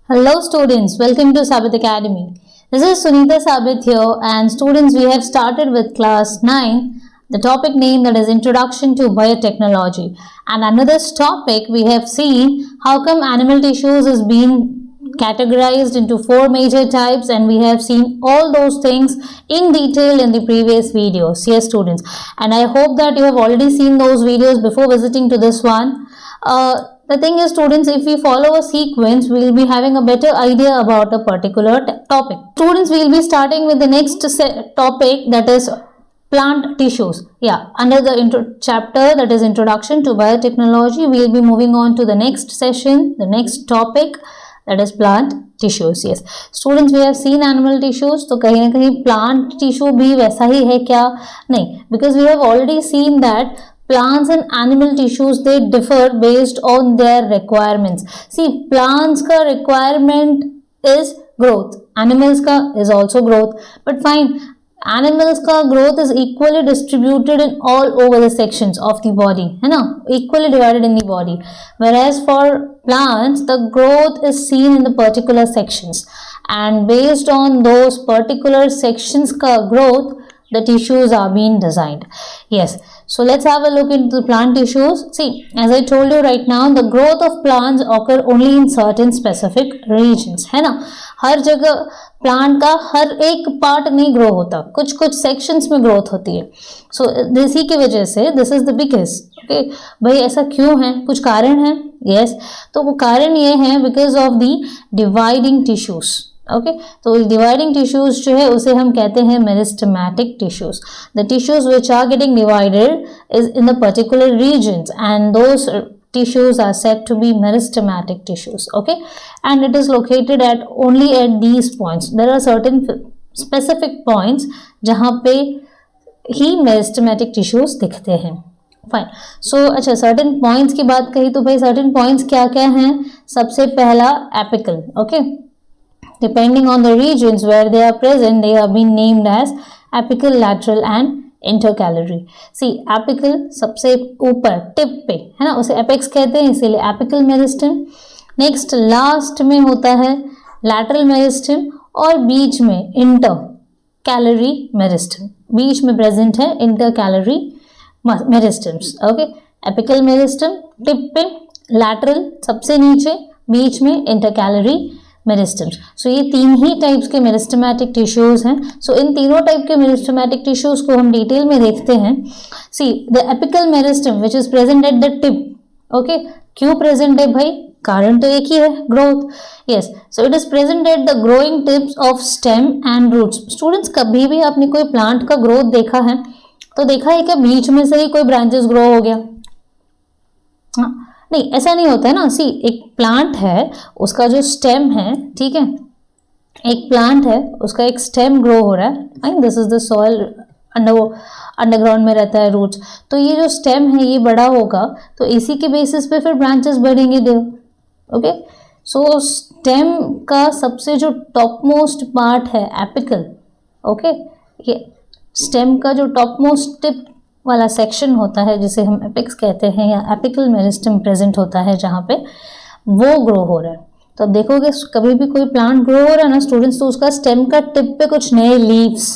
Hello students, welcome to Sabith Academy. This is Sunita Sabith here and students we have started with class 9, the topic name that is Introduction to Biotechnology. And under this topic we have seen how come animal tissues is being categorized into 4 major types, and we have seen all those things in detail in the previous videos. Yes students, and I hope that you have already seen those videos before visiting to this one. The thing is students, if we follow a sequence, we will be having a better idea about a particular topic. Students, we will be starting with the next topic, that is plant tissues. Yeah, under the chapter that is Introduction to Biotechnology, we will be moving on to the next session, the next topic, that is plant tissues. Yes students, we have seen animal tissues, तो कहीं ना कहीं plant tissue भी वैसा ही है क्या? नहीं, because we have already seen that plants and animal tissues, they differ based on their requirements. See, plants ka requirement is growth, animals ka is also growth, but fine, animals ka growth is equally distributed in all over the sections of the body, है ना, equally divided in the body, whereas for plants the growth is seen in the particular sections, and based on those particular sections ka growth, the tissues are being designed. Yes, so let's have a look into the plant tissues. See, as I told you right now, the growth of plants occur only in certain specific regions, है ना. हर जगह plant का हर एक part नहीं grow होता, कुछ कुछ sections में ग्रोथ होती है. सो इसी की वजह से this is the biggest. Okay भाई, ऐसा क्यों है? कुछ कारण है. यस, तो वो कारण ये है because of the dividing tissues. Okay, तो डिवाइडिंग टिश्यूज जो है उसे हम कहते हैं meristematic tissues. The tissues which are getting divided is in the particular regions, and those tissues are said to be meristematic tissues. Okay, and it is located at only at these points. There are certain specific points जहाँ पे ही meristematic tissues दिखते हैं. Fine. So अच्छा, certain points की बात कही तो भाई certain points क्या क्या हैं? सबसे पहला apical. Okay, depending on the regions where they are present, they have been named as apical, lateral and intercalary. See, apical सबसे ऊपर टिप पे है ना, उसे एपेक्स कहते हैं, इसीलिए एपिकल मेरिस्टम. नेक्स्ट लास्ट में होता है लैटरल मेरिस्टम, और बीच में इंटर कैलरी मेरिस्टम. बीच में प्रेजेंट है inter calorie meristems. Okay, apical meristem tip पे, लैटरल सबसे नीचे, बीच में इंटर कैलरी मेरिस्टम्स. सो ये तीन ही टाइप्स के मेरिस्टेमेटिक टिश्यूज हैं. सो इन तीनों टाइप के मेरिस्टेमेटिक टिश्यूज को हम डिटेल में देखते हैं. See, the apical meristem which is present at the tip. Okay, क्यों प्रेजेंट है भाई? कारण तो एक ही है, growth. Yes, so it is present at the growing tips of stem and roots. Students, कभी भी आपने कोई प्लांट का ग्रोथ देखा है तो देखा है क्या बीच में से ही कोई ब्रांचेस ग्रो हो गया? हाँ, नहीं, ऐसा नहीं होता है ना. सी, एक प्लांट है, उसका जो स्टेम है, ठीक है, एक प्लांट है, उसका एक स्टेम ग्रो हो रहा है. This is the soil, underground में रहता है रूट्स. तो ये जो स्टेम है ये बड़ा होगा, तो इसी के बेसिस पे फिर ब्रांचेस बढ़ेंगे देव. ओके, सो स्टेम का सबसे जो टॉप मोस्ट पार्ट है एपिकल. ओके, ये स्टेम का जो टॉप मोस्ट टिप वाला सेक्शन होता है जिसे हम एपेक्स कहते हैं, या एपिकल मेरिस्टम प्रेजेंट होता है जहाँ पे वो ग्रो हो रहा है. तो अब देखोगे कभी भी कोई प्लांट ग्रो हो रहा है ना स्टूडेंट्स, तो उसका स्टेम का टिप पे कुछ नए लीव्स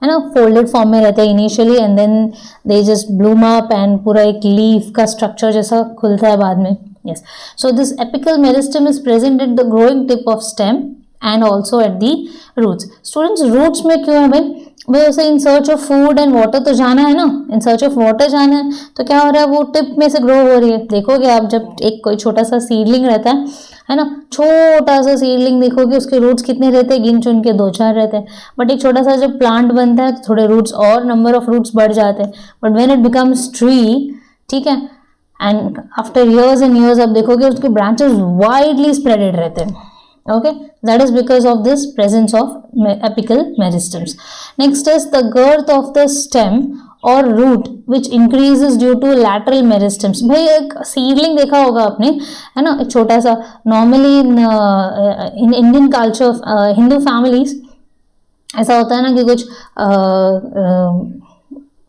है ना फोल्डेड फॉर्म में रहते हैं initially, and then they just bloom up and पूरा एक लीफ का स्ट्रक्चर जैसा खुलता है बाद में. Yes, so this apical meristem is present at the growing tip of stem and also at the roots. Students, roots में क्यों है भाई? वैसे in search of food and water तो जाना है ना, इन सर्च ऑफ वाटर जाना है, तो क्या हो रहा है, वो टिप में से ग्रो हो रही है. देखोगे आप, जब एक कोई छोटा सा सीडलिंग रहता है ना, छोटा सा सीडलिंग देखोगे, उसके रूट्स कितने रहते हैं? गिन चुन के 2-4 रहते हैं. बट एक छोटा सा जब प्लांट बनता है तो थोड़े रूट्स और नंबर ऑफ रूट्स बढ़ जाते हैं. But when it becomes tree, ठीक है, and after years and years आप देखोगे उसके ब्रांचेस वाइडली स्प्रेडेड रहते हैं. Okay, that is because of this presence of apical meristms. Next is the girth of the stem or root which increases due to lateral meristms. भाई एक seedling देखा होगा आपने, है ना, एक छोटा सा. Normally in Indian culture, Hindu families ऐसा होता है ना कि कुछ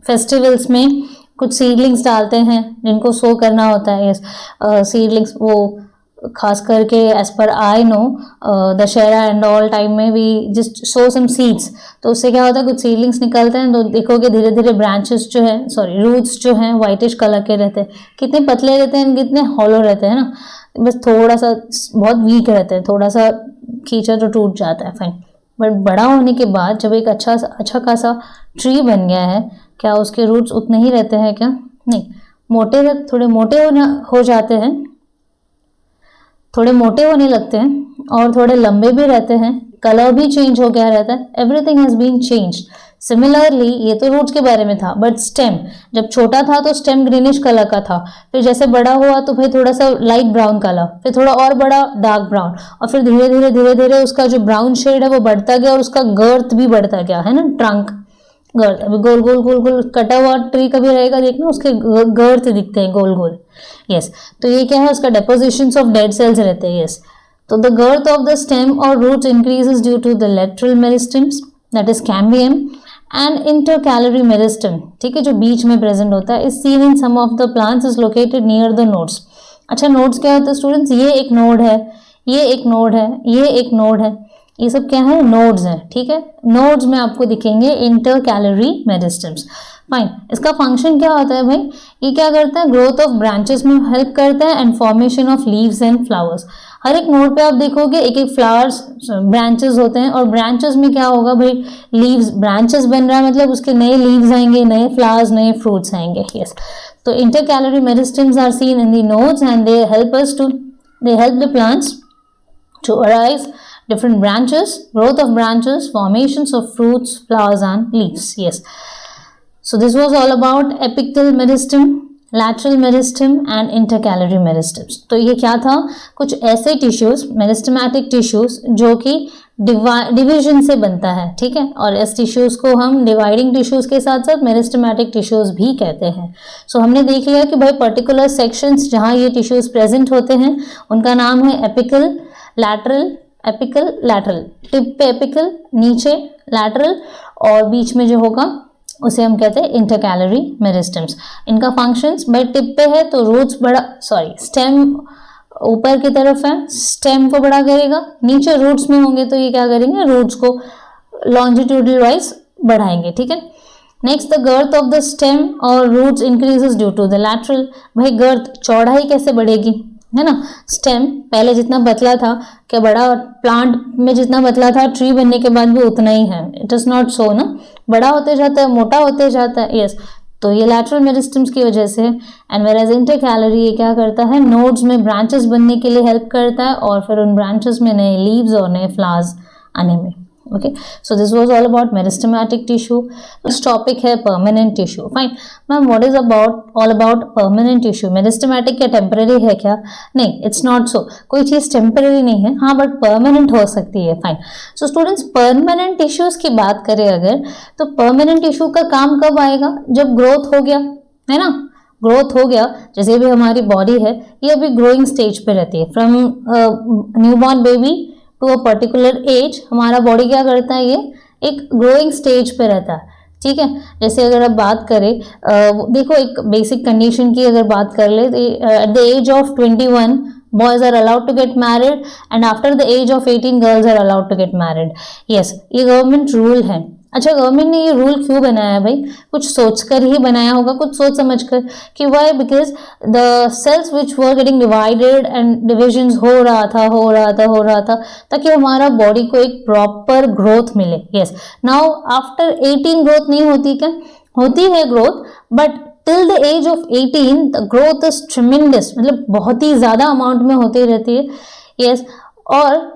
फेस्टिवल्स में कुछ सीडलिंग्स डालते हैं जिनको सो करना होता है. यस, सीडलिंग्स वो खास करके एज पर I know Dussehra and all time में भी जस्ट सो सम सीड्स, तो उससे क्या होता है कुछ सीडलिंग्स निकलते हैं, तो देखोगे धीरे धीरे ब्रांचेस जो है सॉरी रूट्स जो हैं वाइटिश कलर के रहते हैं, कितने पतले रहते हैं, कितने हॉलो रहते हैं ना, बस थोड़ा सा बहुत वीक रहते हैं, थोड़ा सा खींचा तो टूट जाता है, फाइन। बट बड़ा होने के बाद जब एक अच्छा खासा ट्री बन गया है, क्या उसके रूट्स उतने ही रहते हैं क्या? नहीं, थोड़े मोटे हो जाते हैं, थोड़े मोटे होने लगते हैं और थोड़े लंबे भी रहते हैं, कलर भी चेंज हो गया रहता है, everything has been changed. Similarly ये तो रूट्स के बारे में था, बट स्टेम जब छोटा था तो स्टेम ग्रीनिश कलर का था, फिर जैसे बड़ा हुआ तो भाई थोड़ा सा लाइट ब्राउन कलर, फिर थोड़ा और बड़ा डार्क ब्राउन, और फिर धीरे धीरे उसका जो ब्राउन शेड है वो बढ़ता गया और उसका गर्थ भी बढ़ता गया, है ना, ट्रंक गर्थ। अभी गोल गोल गोल गोल कटा हुआ ट्री कभी रहेगा देखना, उसके गर्थ दिखते हैं गोल गोल। यस, तो ये क्या है, उसका डेपोजिशंस ऑफ डेड सेल्स रहते हैं। यस, तो the girth of the stem और roots increases due to the lateral meristems, that is cambium, and intercalary meristem, ठीक है, जो बीच में प्रेजेंट होता है, is seen in some of the plants, is located near the nodes. अच्छा, nodes क्या होते हैं स्टूडेंट्स? ये एक नोड है, ये एक नोड है, ये एक नोड है, ये सब क्या है? नोड्स हैं, ठीक है। नोड्स में आपको दिखेंगे इंटरकैलरी मेरिस्टम्स। फाइन, इसका फंक्शन क्या होता है भाई? ये क्या करता है? ग्रोथ ऑफ ब्रांचेस में हेल्प करता है and formation of leaves and flowers. हर एक नोड पे आप देखोगे एक एक फ्लावर्स ब्रांचेस होते हैं, और ब्रांचेस में क्या होगा भाई? लीव्स, ब्रांचेस बन रहा है मतलब उसके नए लीव्स आएंगे, नए फ्लावर्स, नए फ्रूट्स आएंगे। यस, तो intercalary meristems are seen in the nodes and they help the plants to arise different branches, growth of branches, formations of fruits, flowers and leaves. Yes, so this was all about apical meristem, lateral meristem and intercalary meristems. तो ये क्या था? कुछ ऐसे tissues, meristematic tissues, जो कि division से बनता है, ठीक है, और इस टिश्यूज को हम डिवाइडिंग टिश्यूज के साथ साथ मेरिस्टेमेटिक टिश्यूज भी कहते हैं। सो हमने देख लिया कि भाई पर्टिकुलर सेक्शंस जहाँ ये टिश्यूज प्रेजेंट होते हैं उनका नाम है apical, lateral, apical, lateral, tip पे एपिकल, नीचे लैटरल, और बीच में जो होगा उसे हम कहते हैं इंटरकैलरी मेरिस्टम्स। इनका फंक्शंस, भाई टिप पे है तो रूट्स स्टेम ऊपर की तरफ है, स्टेम को बड़ा करेगा, नीचे रूट्स में होंगे तो ये क्या करेंगे? रूट्स को लॉन्जिट्यूडल वाइज बढ़ाएंगे, ठीक है। Next, the girth of the stem और roots increases due to the lateral. भाई गर्थ, चौड़ाई कैसे बढ़ेगी, है ना? स्टेम पहले जितना पतला था, क्या बड़ा प्लांट में जितना पतला था, ट्री बनने के बाद भी उतना ही है? इट इज नॉट सो ना, बड़ा होते जाता है, मोटा होते जाता है। यस, तो ये लैटरल मेरिस्टम्स की वजह से। एंड वेयरएज इंटरकैलरी ये क्या करता है? नोड्स में ब्रांचेस बनने के लिए हेल्प करता है, और फिर उन ब्रांचेस में नए लीव्स और नए फ्लावर्स आने में। Okay, so this was all about meristematic tissue. This topic है permanent tissue. Fine, ma'am, what is all about permanent tissue? Meristematic क्या temporary है क्या? नहीं, it's not so. कोई चीज़ temporary नहीं है, हाँ, but permanent हो सकती है. Fine. So students, permanent tissues की बात करें अगर, तो permanent tissue का काम कब आएगा? जब growth हो गया, है ना? ग्रोथ हो गया, जैसे भी हमारी बॉडी है ये अभी ग्रोइंग स्टेज पे रहती है। From newborn baby to a particular age हमारा बॉडी क्या करता है? ये एक ग्रोइंग स्टेज पे रहता है, ठीक है। जैसे अगर आप बात करें, देखो एक बेसिक कंडीशन की अगर बात कर ले, at the age of 21 boys are allowed to get married and after the age of 18 girls are allowed to get married. Yes, ये गवर्नमेंट रूल है। अच्छा, गवर्नमेंट ने ये रूल क्यों बनाया है भाई? कुछ सोचकर ही बनाया होगा, कुछ सोच समझकर कि why, because the cells which were getting divided and divisions हो रहा था ताकि हमारा बॉडी को एक प्रॉपर ग्रोथ मिले। यस, नाउ आफ्टर 18 ग्रोथ नहीं होती क्या? होती है growth, but till the age of 18 the growth is tremendous, मतलब बहुत ही ज्यादा अमाउंट में होती रहती है। यस, और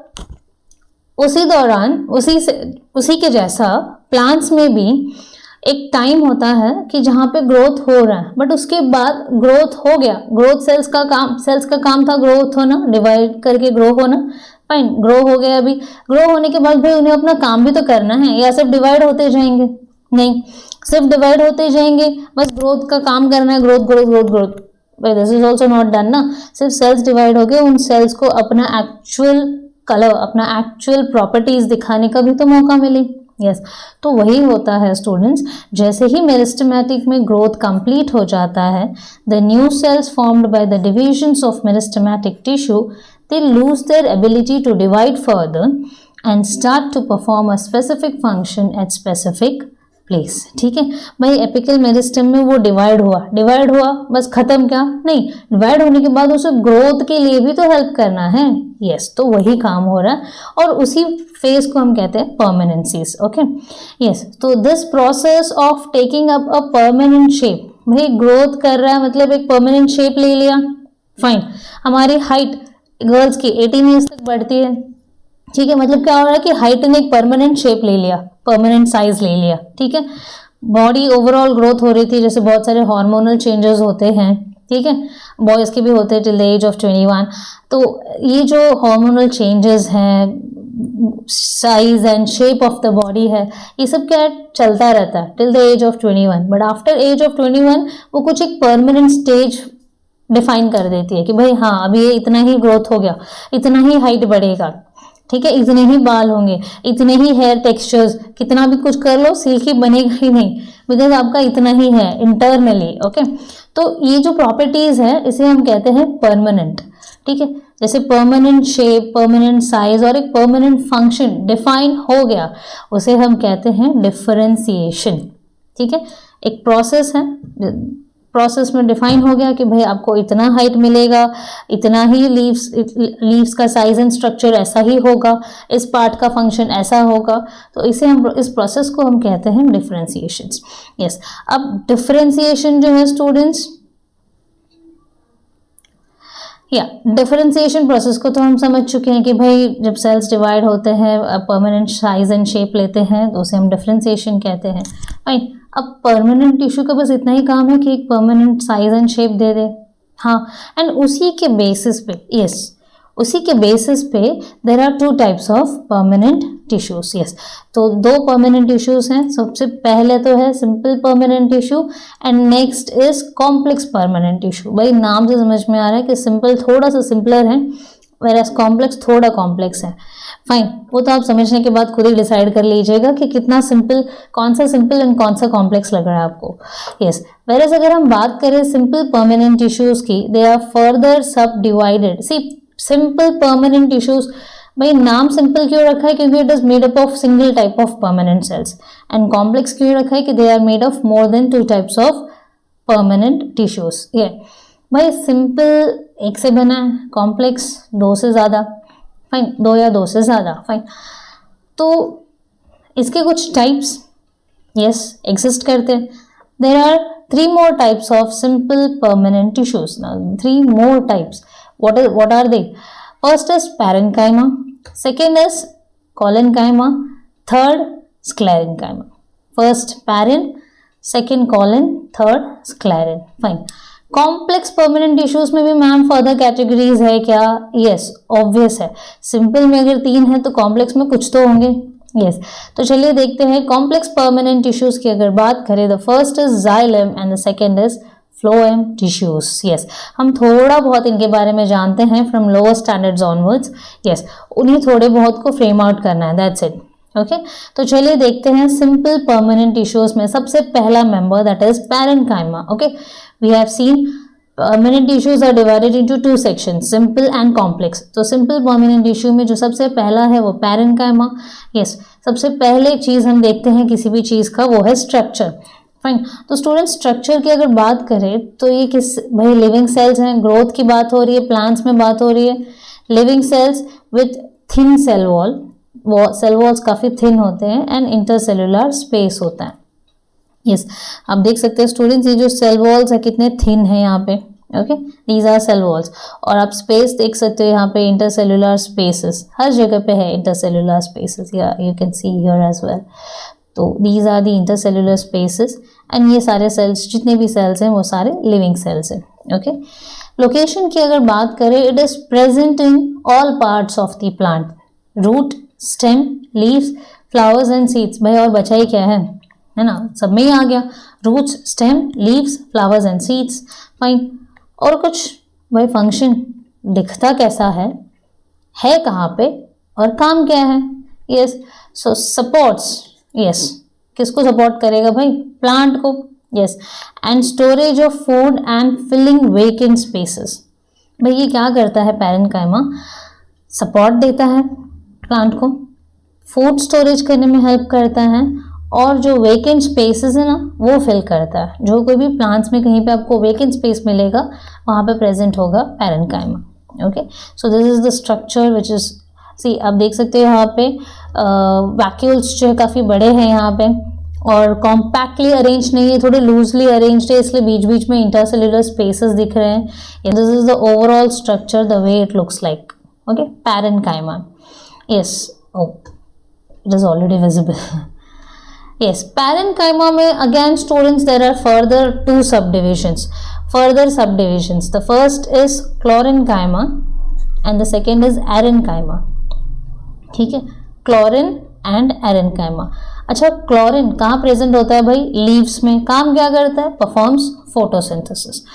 उसी दौरान उसी के जैसा प्लांट्स में भी एक टाइम होता है कि जहाँ पे ग्रोथ हो रहा है, बट उसके बाद ग्रोथ हो गया। ग्रोथ सेल्स का काम था ग्रोथ होना, डिवाइड करके ग्रो होना। फाइन, ग्रो हो गया। अभी ग्रो होने के बाद भाई उन्हें अपना काम भी तो करना है, या सिर्फ डिवाइड होते जाएंगे? नहीं, सिर्फ डिवाइड होते जाएंगे, बस ग्रोथ का काम करना है, ग्रोथ ग्रोथ ग्रोथ ग्रोथ। भाई this is also not done ना। सिर्फ सेल्स डिवाइड हो गए, उन सेल्स को अपना एक्चुअल कलर, अपना एक्चुअल प्रॉपर्टीज दिखाने का भी तो मौका मिले। यस तो वही होता है स्टूडेंट्स, जैसे ही मेरिस्टेमेटिक में ग्रोथ कंप्लीट हो जाता है, the new cells formed by the divisions of meristematic tissue, they lose their ability to divide further and start to perform a specific function at specific place. ठीक है भाई, apical meristem में वो divide हुआ बस खत्म, क्या नहीं, डिवाइड होने के बाद उसे ग्रोथ के लिए भी तो हेल्प करना है। यस तो वही काम हो रहा है और उसी फेज को हम कहते हैं परमानेंसीज। ओके यस, तो this process of taking up a permanent shape, भाई ग्रोथ कर रहा है मतलब एक परमानेंट शेप ले लिया। फाइन, हमारी हाइट गर्ल्स की 18 ईयर्स तक बढ़ती है। ठीक है, मतलब क्या हो रहा है कि हाइट ने एक परमानेंट शेप ले लिया, परमानेंट साइज ले लिया। ठीक है, बॉडी ओवरऑल ग्रोथ हो रही थी, जैसे बहुत सारे हार्मोनल चेंजेस होते हैं। ठीक है, बॉयज़ के भी होते हैं टिल द एज ऑफ 21। तो ये जो हार्मोनल चेंजेस हैं, size and shape of the body है, ये सब क्या चलता रहता है till the age of 21। But after age of 21 वो कुछ एक परमानेंट स्टेज डिफाइन कर देती है कि भाई हाँ अभी ये इतना ही ग्रोथ हो गया, इतना ही हाइट बढ़ेगा। ठीक है, इतने ही बाल होंगे, इतने ही हेयर टेक्सचर्स, कितना भी कुछ कर लो सिल्की बनेगा ही नहीं, बिकॉज आपका इतना ही है इंटरनली। ओके, तो ये जो प्रॉपर्टीज है इसे हम कहते हैं परमानेंट। ठीक है, जैसे परमानेंट शेप, परमानेंट साइज और एक परमानेंट फंक्शन डिफाइन हो गया, उसे हम कहते हैं डिफरेंशिएशन। ठीक है, एक प्रोसेस है, प्रोसेस में डिफाइन हो गया कि भाई आपको इतना हाइट मिलेगा, इतना ही लीव्स का साइज एंड स्ट्रक्चर ऐसा ही होगा, इस पार्ट का फंक्शन ऐसा होगा, तो इसे हम इस प्रोसेस को हम कहते हैं डिफरेंशिएशन। यस, अब डिफरेंशिएशन जो है स्टूडेंट्स, या डिफरेंशिएशन प्रोसेस को तो हम समझ चुके हैं कि भाई जब सेल्स डिवाइड होते हैं, परमानेंट साइज एंड शेप लेते हैं, तो उसे हम डिफरेंशिएशन कहते हैं। फाइन, अब परमानेंट टिश्यू का बस इतना ही काम है कि एक परमानेंट साइज एंड शेप दे दे। हाँ, एंड उसी के बेसिस पे, यस उसी के बेसिस पे there are two types of permanent tissues. Yes, तो दो परमानेंट टिश्यूज हैं। सबसे पहले तो है simple permanent tissue and next is complex permanent tissue. भाई नाम से समझ में आ रहा है कि सिंपल थोड़ा सा सिंपलर है, वेरएस कॉम्प्लेक्स थोड़ा कॉम्प्लेक्स है। फाइन, वो तो आप समझने के बाद खुद ही डिसाइड कर लीजिएगा कि कितना सिंपल, कौन सा सिंपल एंड कौन सा कॉम्प्लेक्स लग रहा है आपको। यस, वेरएस अगर हम बात करें सिंपल परमानेंट टिश्यूज की, they are further subdivided. See simple permanent tissues, भाई नाम सिंपल क्यों रखा है, क्योंकि it is made up of single type of permanent cells. And complex क्यों रखा है कि they are made of more than 2 types of permanent tissues. ये भाई सिंपल एक से बना है, कॉम्प्लेक्स 2 से ज़्यादा। फाइन, 2 या 2 से ज़्यादा। फाइन, तो इसके कुछ टाइप्स यस एग्जिस्ट करते हैं। There are 3 more types of simple permanent tissues. Now 3 more types. What are they? First is parenchyma, second is collenchyma, third sclerenchyma. First paren, second collen, third scleren. Fine. Complex permanent tissues में भी ma'am further categories है क्या? Yes obvious है, simple में अगर 3 है तो complex में कुछ तो होंगे। यस, तो चलिए देखते हैं कॉम्प्लेक्स परमानेंट टिश्यूज की अगर बात करें, the first is xylem and the second is phloem tissues. Yes, हम थोड़ा बहुत इनके बारे में जानते हैं from lower standards onwards. Yes, उन्हें थोड़े बहुत को फ्रेम आउट करना है, दैट्स इट। ओके, तो चलिए देखते हैं सिंपल परमानेंट टिश्यूज में सबसे पहला member that is parenchyma. Okay, we have seen permanent tissues are divided into 2 sections, simple and complex. तो simple permanent tissue में जो सबसे पहला है वो parenchyma. yes, सबसे पहले चीज हम देखते हैं किसी भी चीज का वो है स्ट्रक्चर। फाइन, तो स्टूडेंट स्ट्रक्चर की अगर बात करें तो ये किस, भाई लिविंग सेल्स हैं, ग्रोथ की बात हो रही है, प्लांट्स में बात हो रही है। Living cells with thin cell wall, वो सेल वॉल्स काफी थिन होते हैं एंड इंटरसेलुलर स्पेस होता है। यस, आप देख सकते हैं स्टूडेंट्स ये जो सेल वॉल्स है कितने थिन है यहाँ पे। Okay, these are cell walls, और आप स्पेस देख सकते हो यहाँ पे इंटरसेलुलर स्पेसेस, हर जगह पे है इंटरसेलुलर स्पेसेस, या you can see here as well. तो these are the intercellular spaces and ये सारे सेल्स, जितने भी सेल्स हैं वो सारे लिविंग सेल्स हैं। ओके, लोकेशन की अगर बात करें, it is present in all parts of the plant, root, stem, leaves, flowers and seeds. भाई और बचा ही क्या है ना, सब में ही आ गया, roots, stem, leaves, flowers and seeds. Fine, और कुछ भाई फंक्शन दिखता कैसा है कहाँ पे और काम क्या है? यस, सो सपोर्ट्स यस, किसको सपोर्ट करेगा भाई? प्लांट को। Yes, and storage of food and filling vacant spaces. भाई ये क्या करता है पैरेन्काइमा? सपोर्ट देता है प्लांट को, फूड स्टोरेज करने में हेल्प करता है, और जो वेकेंट स्पेसेस है ना वो फिल करता है। जो कोई भी प्लांट्स में कहीं पे आपको वेकेंट स्पेस मिलेगा वहाँ पे प्रेजेंट होगा parenchyma. Okay, so this is the structure which is, see आप देख सकते हो यहाँ पे वैक्यूल्स जो है काफ़ी बड़े हैं यहाँ पे, और कॉम्पैक्टली अरेंज नहीं है, थोड़े लूजली अरेंज्ड है, इसलिए बीच बीच में इंटरसेल्युलर स्पेसेस दिख रहे हैं। This is the overall structure the way it looks like. Okay, parenchyma. Yes, oh it is already visible. Yes, parenchyma में again students there are further two subdivisions. The first is chlorenchyma and the second is arenchyma. ठीक है, chlorine and aerenchyma. अच्छा, chlorine कहाँ present होता है भाई? Leaves में। काम क्या करता है? Performs photosynthesis.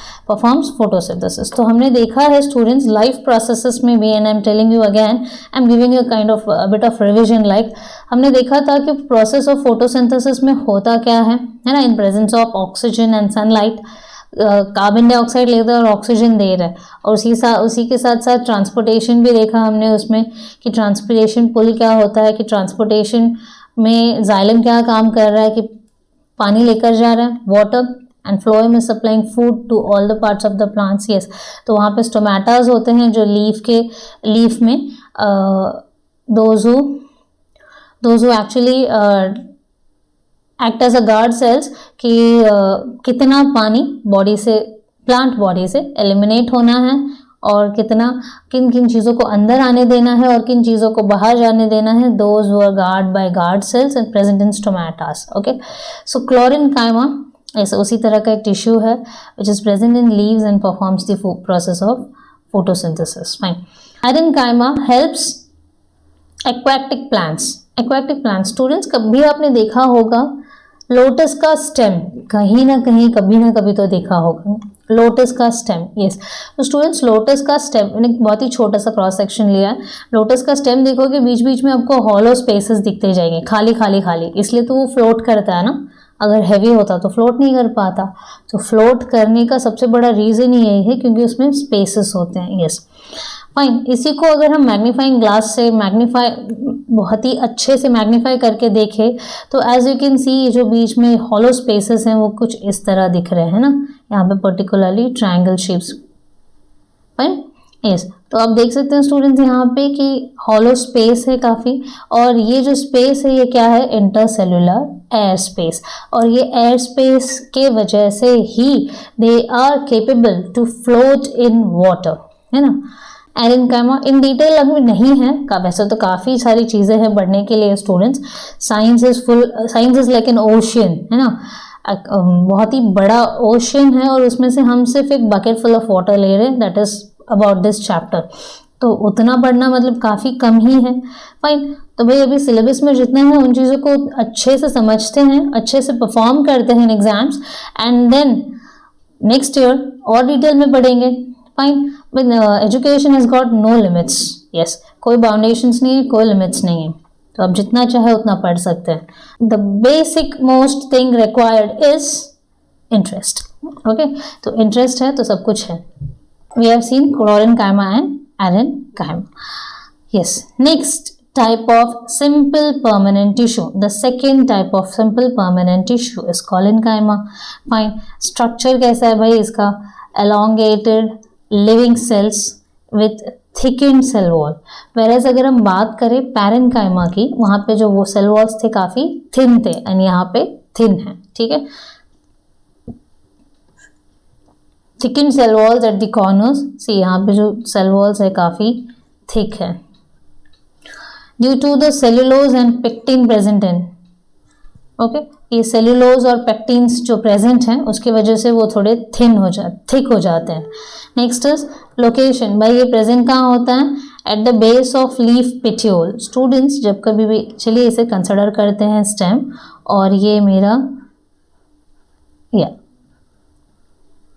तो हमने देखा है स्टूडेंट्स लाइफ प्रोसेसेस में भी, and I am telling you again, I am giving you kind of bit of revision, like हमने देखा था कि प्रोसेस ऑफ फोटोसिंथेसिस में होता क्या है ना, in presence of oxygen and sunlight, carbon dioxide लेता है और ऑक्सीजन दे रहा है, और उसी के साथ साथ ट्रांसपोर्टेशन भी देखा हमने उसमें कि ट्रांसपोर्टेशन पुल क्या होता है, कि ट्रांसपोर्टेशन में जाइलम क्या काम कर रहा है, कि पानी लेकर जा रहा है, water, and phloem is supplying food to all the parts of the plants. Yes, तो वहाँ पे स्टोमेटाज होते हैं जो लीफ में those who actually act as a guard cells कि कितना पानी प्लांट बॉडी से एलिमिनेट होना है, और किन किन चीज़ों को अंदर आने देना है और किन चीज़ों को बाहर जाने देना है। Those were guard by guard cells and present in stomatas. Okay, so chlorenchyma ऐसा उसी तरह का एक टिश्यू है which is present in leaves and performs the process of photosynthesis. Fine. Aerenchyma helps aquatic plants. Students, कभी आपने देखा होगा लोटस का स्टेम, कहीं ना कहीं कभी ना कभी तो देखा होगा लोटस का स्टेम। यस, तो स्टूडेंट्स लोटस का स्टेम, मैंने बहुत ही छोटा सा क्रॉस सेक्शन लिया है। लोटस का स्टेम देखोगे बीच बीच में आपको हॉलो स्पेसेस दिखते जाएंगे, खाली, इसलिए तो वो फ्लोट करता है ना। अगर हैवी होता तो फ्लोट नहीं कर पाता, तो फ्लोट करने का सबसे बड़ा रीज़न ही यही है क्योंकि उसमें स्पेसेस होते हैं। Yes, fine. इसी को अगर हम मैग्नीफाइंग ग्लास से बहुत ही अच्छे से मैग्नीफाई करके देखें तो एज यू कैन सी जो बीच में हॉलो स्पेसेस हैं वो कुछ इस तरह दिख रहे हैं ना, यहाँ पे particularly triangle shapes. Fine. Yes, तो आप देख सकते हैं स्टूडेंट्स यहाँ पे कि हॉलो स्पेस है काफ़ी, और ये जो स्पेस है ये क्या है? इंटरसेल्युलर एयर स्पेस, और ये एयर स्पेस के वजह से ही they are capable to float in water, है ना। एरेनकाइमा इन डिटेल अभी नहीं है वैसे तो काफ़ी सारी चीज़ें हैं पढ़ने के लिए students. Science is like an ocean, है ना, बहुत ही बड़ा ओशियन है, और उसमें से हम सिर्फ एक बकेट फुल ऑफ वाटर ले रहे हैं, that is about this chapter. तो उतना पढ़ना मतलब काफ़ी कम ही है। फाइन। तो भाई अभी सिलेबस में जितना है उन चीज़ों को अच्छे से समझते हैं, अच्छे से परफॉर्म करते हैं in exams, and then next year और डिटेल में पढ़ेंगे। Fine. Education has got no limits. Yes, कोई बाउंडेशंस नहीं है, कोई लिमिट्स नहीं है, तो आप जितना चाहे उतना पढ़ सकते हैं। The basic most thing required is interest. Okay, तो इंटरेस्ट है तो सब कुछ है। We have seen chlorenchyma and aerenchyma. Yes, next type of simple permanent tissue. The second type of simple permanent tissue is collenchyma. Fine. Structure कैसा है भाई इसका? Elongated living cells with thickened cell wall. Whereas अगर हम बात करें parenchyma की, वहाँ पे जो वो सेल वॉल्स थे काफ़ी थिन थे, एंड यहाँ पे थिन है। ठीक है, thicken cell walls at the corners. See यहाँ पे जो सेल वॉल्स है काफ़ी थिक है, due to the cellulose and pectin present in. Okay, ये सेल्यूलोज और पेक्टिन्स जो प्रेजेंट हैं उसकी वजह से वो थोड़े थिक हो जाते हैं। Next is location. भाई ये प्रेजेंट कहाँ होता है? At the base of leaf petiole. Students जब कभी भी, चलिए इसे कंसिडर करते हैं स्टेम, और ये मेरा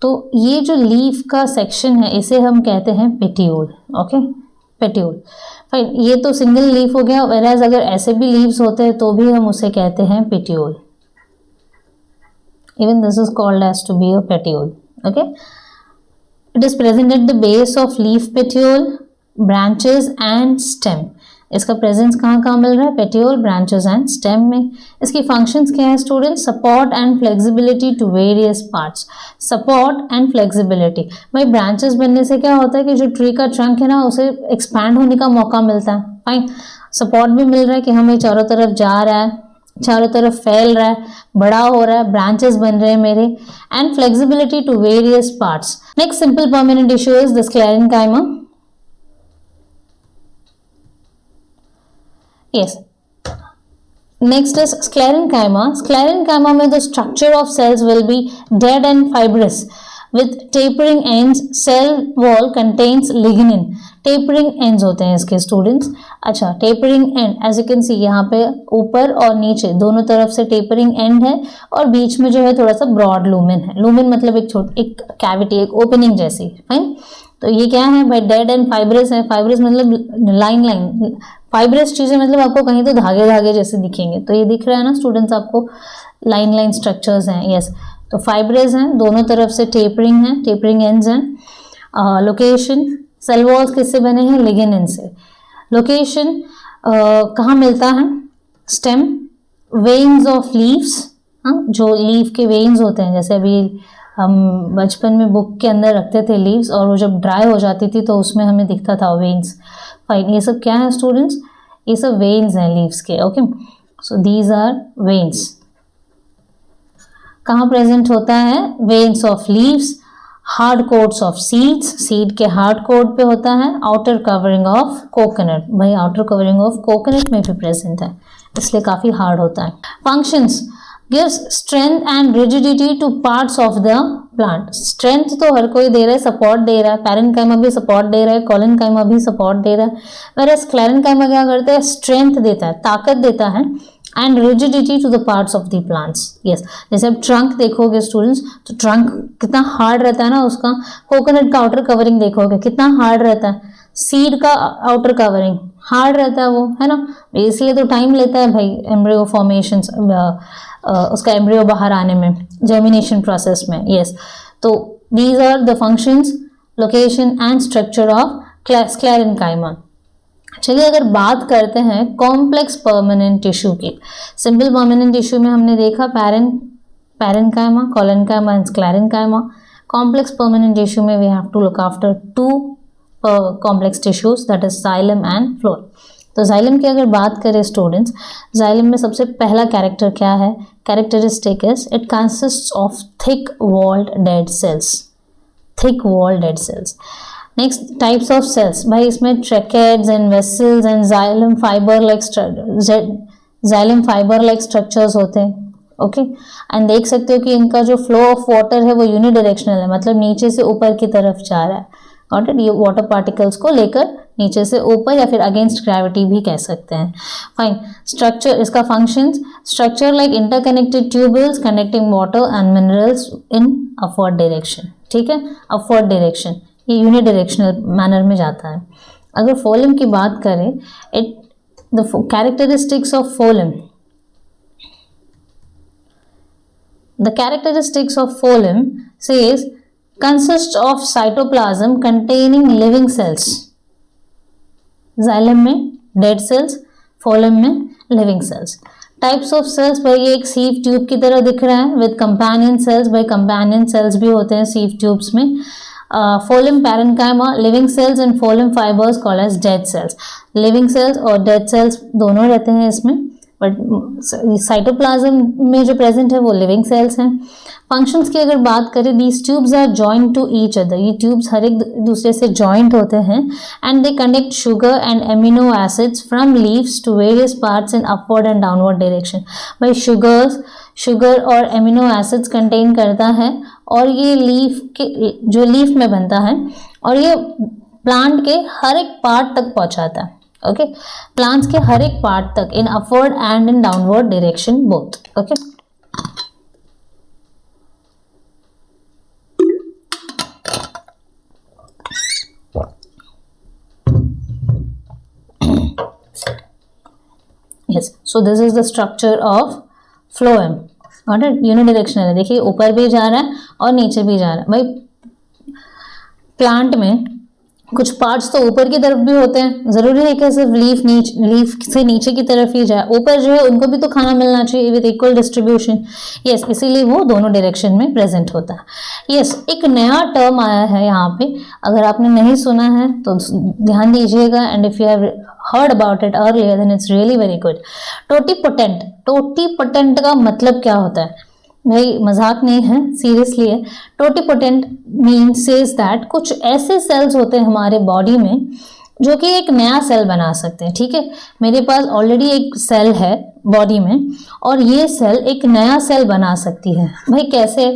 तो ये जो लीफ का सेक्शन है इसे हम कहते हैं पेटियोल। ओके, पेट्यूल। फाइन, ये तो सिंगल लीफ हो गया, whereas अगर ऐसे भी लीव्स होते हैं तो भी हम उसे कहते हैं पेट्यूल। Even this is called as to be a petiole. Okay, it is present at the base of leaf petiole, branches and stem. इसका प्रेजेंस कहाँ कहाँ मिल रहा है? पेटियोल, ब्रांचेस एंड स्टेम में। इसकी फंक्शंस क्या है student? Support and flexibility to various parts. Support and flexibility, भाई ब्रांचेस बनने से क्या होता है कि जो ट्री का ट्रंक है ना उसे एक्सपैंड होने का मौका मिलता है। फाइन, सपोर्ट भी मिल रहा है कि हमें चारों तरफ जा रहा है, चारों तरफ फैल रहा है, बड़ा हो रहा है, ब्रांचेस बन रहे हैं मेरे, and flexibility to various parts. Next simple permanent tissue is the sclerenchyma. Yes. Next is sclerenchyma. Sclerenchyma में the structure of cells will be dead and fibrous with tapering ends. Cell wall contains lignin. Tapering ends होते हैं इसके students. अच्छा, tapering end as you can see यहाँ पे ऊपर और नीचे दोनों तरफ से tapering end है और बीच में जो है थोड़ा सा broad lumen है। lumen मतलब एक कैविटी, एक ओपनिंग जैसी। फाइन, तो ये क्या है भाई? डेड एंड फाइब्रस है। फाइब्रस मतलब लाइन, फाइब्रस चीजें मतलब आपको कहीं तो धागे धागे जैसे दिखेंगे, तो ये दिख रहा है ना स्टूडेंट्स आपको, लाइन स्ट्रक्चर्स हैं। यस, तो फाइब्रस हैं, दोनों तरफ से टेपरिंग है, टेपरिंग एंड्स हैं। लोकेशन, सेल वॉल्स किससे बने हैं? लिग्निन से। लोकेशन कहाँ मिलता है? स्टेम, वेन्स ऑफ लीव्स, जो लीफ के वेन्स होते हैं, जैसे अभी हम बचपन में बुक के अंदर रखते थे लीव्स और वो जब ड्राई हो जाती थी तो उसमें हमें दिखता था वेन्स। फाइन, ये सब क्या है स्टूडेंट्स? ये सब वेन्स हैं लीव्स के। Okay, so these are veins. कहाँ प्रेजेंट होता है? Veins of leaves, hard coats of seeds, seed के हार्ड कोट पे होता है, आउटर कवरिंग ऑफ कोकोनट, भाई आउटर कवरिंग ऑफ कोकोनट में भी प्रेजेंट है, इसलिए काफी हार्ड होता है। Functions, gives strength and rigidity to parts of the plant. Strength तो हर कोई दे रहा है, सपोर्ट दे रहा है, पैरेन्काइमा भी सपोर्ट दे रहा है, कोलेनकाइमा भी सपोर्ट दे रहा है, whereas स्क्लेरेन्काइमा क्या करता है? स्ट्रेंथ देता है, ताकत देता है, and rigidity to the parts of the plants. Yes, जैसे आप ट्रंक देखोगे स्टूडेंट्स, तो ट्रंक कितना हार्ड रहता है ना उसका। कोकोनट का आउटर कवरिंग देखोगे कितना हार्ड रहता है, सीड का आउटर कवरिंग हार्ड रहता है वो, है ना, इसलिए तो टाइम लेता है भाई एम्ब्रियो फॉर्मेशन, उसका एम्ब्रियो बाहर आने में, जर्मिनेशन प्रोसेस में। यस, तो these are the functions, location and structure of sclerenchyma. चलिए अगर बात करते हैं कॉम्प्लेक्स परमानेंट टिश्यू की। सिंपल परमानेंट टिश्यू में हमने देखा parenchyma, collenchyma and sclerenchyma. Complex permanent tissue में we have to look after two complex tissues, that is xylem and phloem. तो जाइलम की अगर बात करें स्टूडेंट्स, जाइलम में सबसे पहला कैरेक्टर क्या है? Characteristic is it consists of thick walled dead cells, thick walled dead cells. Next, types of cells, भाई इसमें tracheids and vessels and xylem fiber like structures होते हैं। ओके, एंड देख सकते हो कि इनका जो फ्लो ऑफ वाटर है वो यूनिडायरेक्शनल है, मतलब नीचे से ऊपर की तरफ जा रहा है। Got it? ये वाटर पार्टिकल्स को लेकर नीचे से ऊपर या फिर अगेंस्ट ग्रेविटी भी कह सकते हैं। फाइन, स्ट्रक्चर, इसका functions, structure like interconnected tubules connecting water and minerals in upward direction. ठीक है, अपवर्ड डायरेक्शन, ये यूनिडायरेक्शनल मैनर में जाता है। अगर फोलम की बात करें, it the characteristics of phloem, the characteristics of phloem says consists of cytoplasm containing living cells. Xylem में dead cells, phloem में living cells. Types of cells, भाई ये एक sieve tube की तरह दिख रहा है with companion cells, भाई companion cells भी होते हैं sieve tubes में। phloem parenchyma, living cells and phloem fibers called as dead cells. living cells और dead cells दोनों रहते हैं इसमें, बट साइटोप्लाज्म में जो प्रेजेंट है वो लिविंग सेल्स हैं। फंक्शंस की अगर बात करें, these tubes are joint to each other, ये ट्यूब्स हर एक दूसरे से जॉइंट होते हैं, and they connect sugar and amino acids from leaves to various parts in upward and downward direction. भाई शुगर और एमिनो एसिड्स कंटेन करता है और ये लीफ के, जो लीफ में बनता है, और ये प्लांट के हर एक पार्ट तक पहुंचाता है। ओके, प्लांट्स के हर एक पार्ट तक, इन upward and in downward direction both. Okay, so this is the structure of phloem. Unidirectional है, देखिए ऊपर भी जा रहा है और नीचे भी जा रहा है। भाई प्लांट में कुछ पार्ट्स तो ऊपर की तरफ भी होते हैं, जरूरी है कि सिर्फ लीफ से नीचे की तरफ ही जाए, ऊपर जो है उनको भी तो खाना मिलना चाहिए विद इक्वल डिस्ट्रीब्यूशन। यस, इसीलिए वो दोनों डायरेक्शन में प्रेजेंट होता है। यस, एक नया टर्म आया है यहाँ पे, अगर आपने नहीं सुना है तो ध्यान दीजिएगा, and if you have heard about it earlier then it's really very good. Totipotent, totipotent का मतलब क्या होता है? भाई मजाक नहीं है, सीरियसली है। टोटीपोटेंट मीन्स सेज दैट कुछ ऐसे सेल्स होते हैं हमारे बॉडी में जो कि एक नया सेल बना सकते हैं। ठीक है, मेरे पास ऑलरेडी एक सेल है बॉडी में और ये सेल एक नया सेल बना सकती है। भाई कैसे?